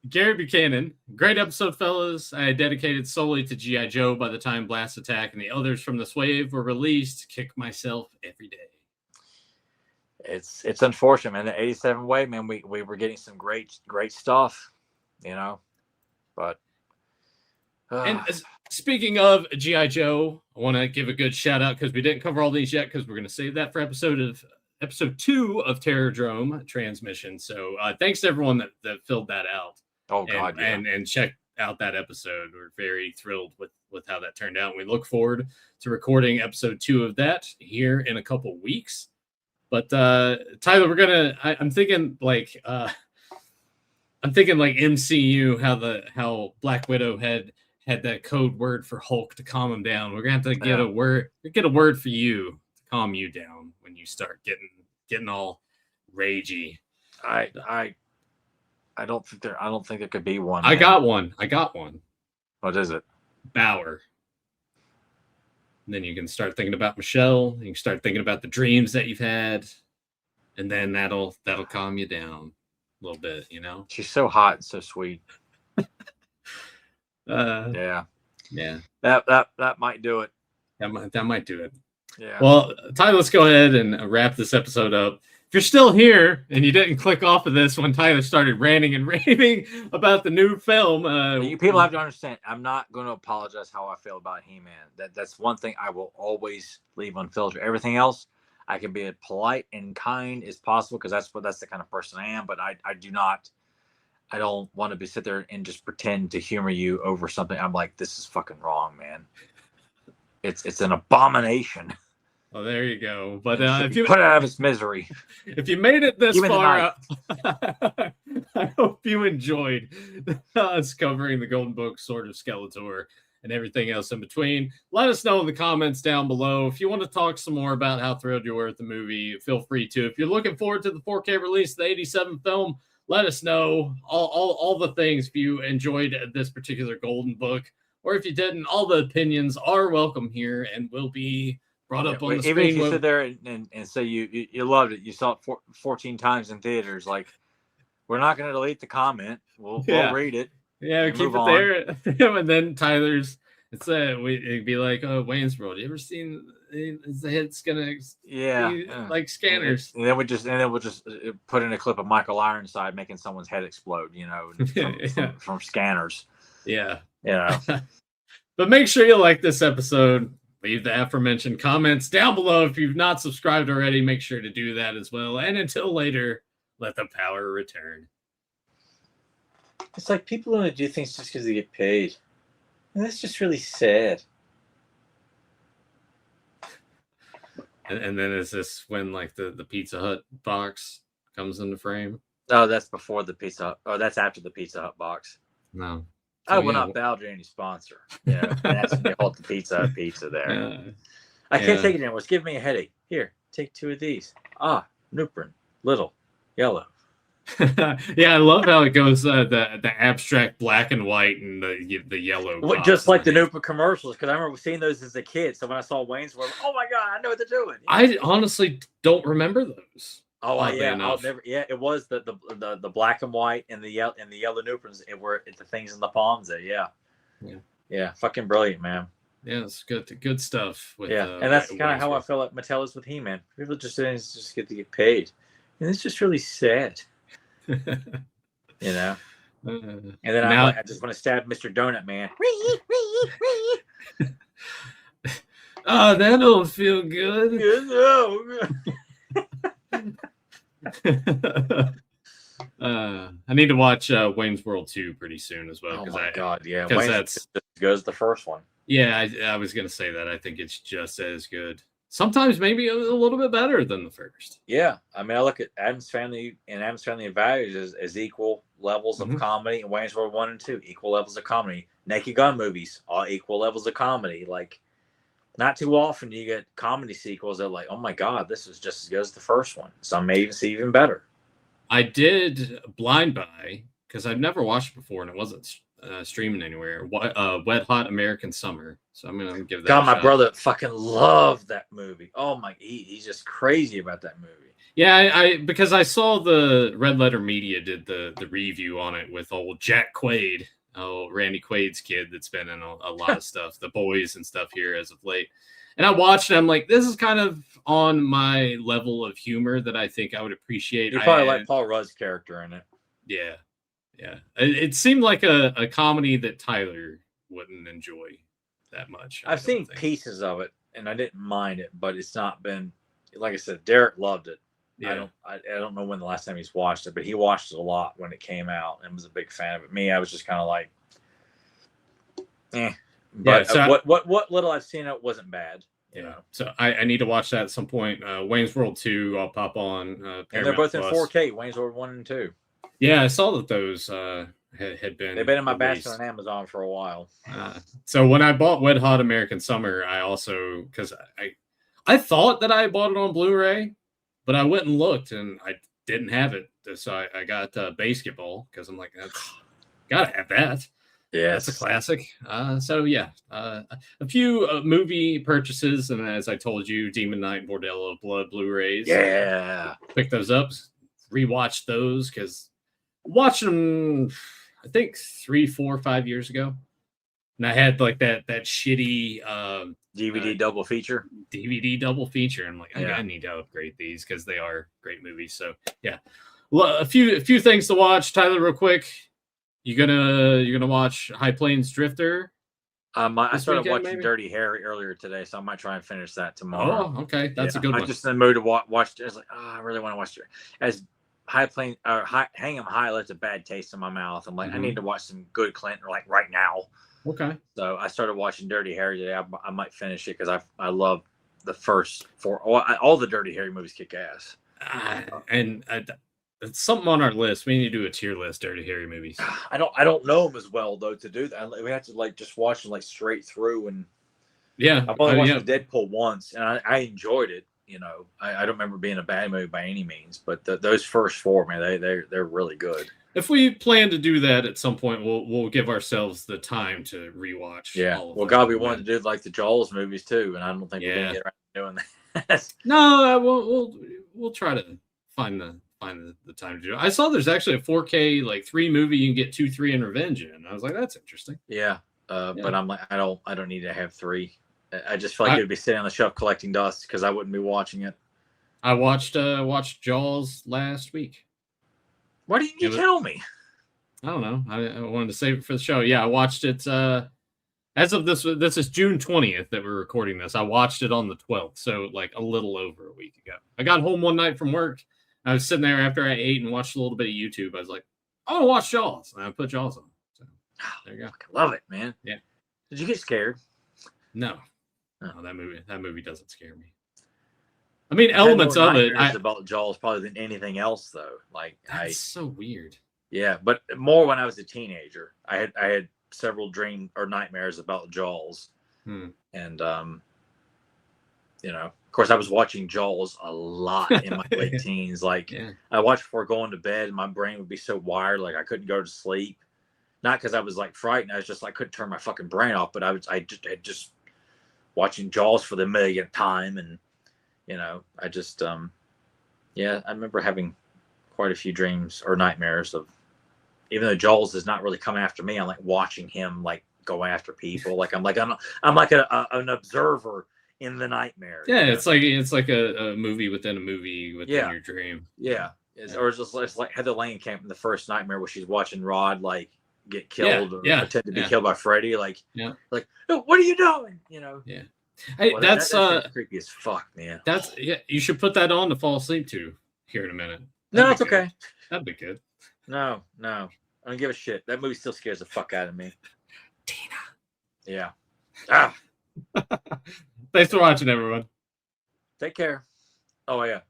Gary Buchanan, great episode, fellas. I dedicated solely to G.I. Joe by the time Blast Attack and the others from this wave were released. Kick myself every day. It's unfortunate, man. The 87 wave, man, we were getting some great stuff, but and speaking of G.I. Joe, I want to give a good shout out because we didn't cover all these yet because we're going to save that for episode 2 of Terrordrome Transmission. So thanks to everyone that filled that out. Oh God, yeah. And check out that episode. We're very thrilled with how that turned out. We look forward to recording episode 2 of that here in a couple weeks. But Tyler, I'm thinking like MCU, how Black Widow had that code word for Hulk to calm him down. We're gonna have to get a word for you to calm you down when you start getting all ragey. I don't think there could be one. I got one. What is it? Bauer. And then you can start thinking about Michelle. You can start thinking about the dreams that you've had, and then that'll calm you down a little bit. She's so hot and so sweet. Yeah. That might do it. That might do it. Yeah. Well, Tyler, let's go ahead and wrap this episode up. If you're still here and you didn't click off of this when Tyler started ranting and raving about the new film, you people have to understand, I'm not going to apologize how I feel about He-Man. That's one thing I will always leave unfiltered. Everything else, I can be as polite and kind as possible because that's the kind of person I am. But I don't want to sit there and just pretend to humor you over something. I'm like, this is fucking wrong, man. It's an abomination. Well, there you go. But if you put it out of its misery, if you made it this far, I hope you enjoyed us covering the Golden Book, Sword of Skeletor, and everything else in between. Let us know in the comments down below. If you want to talk some more about how thrilled you were with the movie, feel free to. If you're looking forward to the 4K release of the 87 film, let us know all the things. If you enjoyed this particular Golden Book, or if you didn't, all the opinions are welcome here and will be brought up on the screen. Even if you sit there and say you loved it, you saw it 14 times in theaters, like, we're not going to delete the comment. We'll read it. Yeah, we keep it there. And then Tyler's, it'd be like, Wayne's World. You ever seen the head's gonna be like scanners? And then we'll just put in a clip of Michael Ironside making someone's head explode, from scanners. Yeah. But make sure you like this episode. Leave the aforementioned comments down below. If you've not subscribed already, make sure to do that as well. And until later, let the power return. It's like people want to do things just because they get paid. And that's just really sad. And then is this when like the Pizza Hut box comes into frame? Oh, that's before the Pizza Hut. Oh, that's after the Pizza Hut box. No. I will not bow to any sponsor. Yeah, and that's when you hold the Pizza Hut pizza there. I can't take it anymore. It's giving me a headache. Here, take 2 of these. Nuprin, little, yellow. Yeah, I love how it goes the abstract black and white and the yellow. Just like the Nuprin commercials, because I remember seeing those as a kid. So when I saw Wayne's World, oh my god, I know what they're doing. I honestly don't remember those. I'll never. Yeah, it was the black and white and the yellow Nuprins. It were the things in the palms there. Yeah, fucking brilliant, man. Yeah, it's good stuff. With, and that's kind of how I feel like Mattel is with He-Man. People just get to get paid, and it's just really sad. And then I just want to stab Mr. Donut Man. Oh, that don't feel good. I need to watch Wayne's World 2 pretty soon as well. Oh my god, yeah, because that's just as good as the first one. Yeah, I was gonna say that. I think it's just as good. Sometimes maybe a little bit better than the first. Yeah, I mean, I look at Addams Family and Addams Family and Values as equal levels of comedy, and Wayne's World 1 and 2 equal levels of comedy. Naked Gun movies all equal levels of comedy. Like, not too often you get comedy sequels that are like, oh my god, this is just as good as the first one. Some may even see even better. I did blind buy because I've never watched it before and it wasn't streaming anywhere. Wet Hot American Summer. So I'm gonna give that. God, my brother fucking loved that movie. Oh my, he's just crazy about that movie. Yeah, I because I saw the Red Letter Media did the review on it with old Jack Quaid, Randy Quaid's kid that's been in a lot of stuff, The Boys and stuff here as of late. And I watched it. I'm like, this is kind of on my level of humor that I think I would appreciate. You probably like Paul Rudd's character in it. Yeah. It seemed like a comedy that Tyler wouldn't enjoy that much. I've seen pieces of it, and I didn't mind it, but it's not been, like I said, Derek loved it. Yeah. I don't know when the last time he's watched it, but he watched it a lot when it came out and was a big fan of it. Me, I was just kind of like, But what little I've seen it wasn't bad. You know. So I need to watch that at some point. Wayne's World 2, I'll pop on. And they're both in 4K. Wayne's World 1 and 2. Yeah, I saw that those had been. They've been in my basket on Amazon for a while. So when I bought Wet Hot American Summer, I also because I thought that I bought it on Blu-ray, but I went and looked and I didn't have it. So I got Basketball because I'm like, gotta have that. Yeah, that's a classic. So yeah, a few movie purchases, and as I told you, Demon Knight, Bordello of Blood Blu-rays. Yeah, pick those up, rewatch those because watched them, I think 3, 4, 5 years ago, and I had like that shitty DVD double feature. I'm like, I need to upgrade these because they are great movies. So yeah, a few things to watch. Tyler, real quick. You're gonna watch High Plains Drifter? I started watching Dirty Harry earlier today, so I might try and finish that tomorrow. Oh, okay, that's a good one. I'm just in the mood to watch. I was like, I really want to watch it. As High Plains or Hang 'em High left a bad taste in my mouth. I'm like, I need to watch some good Clinton like right now. Okay. So I started watching Dirty Harry today. I might finish it because I love the first 4. All the Dirty Harry movies kick ass. It's something on our list. We need to do a tier list, Dirty Harry movies. I don't know them as well though to do that. We have to like just watch them like straight through. And yeah, I've only watched Deadpool once, and I enjoyed it. You know, I don't remember being a bad movie by any means, but those first 4, man, they're really good. If we plan to do that at some point, we'll give ourselves the time to rewatch. Yeah. Well, God, we wanted to do like the Jaws movies too, and I don't think we're gonna get around to doing that. No, we'll try to find the time to do it. I saw there's actually a 4K like 3 movie you can get 2, 3 and Revenge in. I was like, that's interesting. Yeah. But I'm like, I don't need to have 3. I just feel like it would be sitting on the shelf collecting dust because I wouldn't be watching it. I watched Jaws last week. Why didn't you tell me? I don't know. I wanted to save it for the show. Yeah, I watched it as of this is June 20th that we're recording this. I watched it on the 12th, so like a little over a week ago. I got home one night from work. I was sitting there after I ate and watched a little bit of YouTube. I was like, I want to watch Jaws. And I put Jaws on. So there you go. I love it, man. Yeah. Did you get scared? No. No, that movie doesn't scare me. I mean, elements of it. About Jaws probably than anything else, though. Like That's so weird. Yeah, but more when I was a teenager. I had several dream or nightmares about Jaws, and you know, of course, I was watching Jaws a lot in my late teens. Like I watched before going to bed, and my brain would be so wired, like I couldn't go to sleep. Not because I was like frightened, I was just like couldn't turn my fucking brain off. But I just watching Jaws for the millionth time, and you know, I just I remember having quite a few dreams or nightmares of, even though Jaws does not really come after me, I'm like watching him like go after people. Like I'm like an observer in the nightmare. Yeah, it's like a movie within a movie within your dream. Yeah. Or it's like Heather Langenkamp in the first Nightmare, where she's watching Rod like get killed or pretend to be killed by Freddy. Like, like, no, what are you doing? You know? Yeah. Hey, well, that's creepy as fuck, man. That's you should put that on to fall asleep to here in a minute. No, it's okay. That'd be good. No. I don't give a shit. That movie still scares the fuck out of me. Tina. Yeah. Ah. Thanks for watching, everyone. Take care. Oh yeah.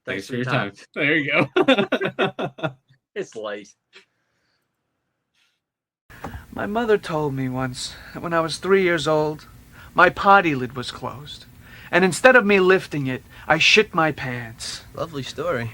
Thanks for your time. There you go. It's late. My mother told me once that when I was 3 years old, my potty lid was closed. And instead of me lifting it, I shit my pants. Lovely story.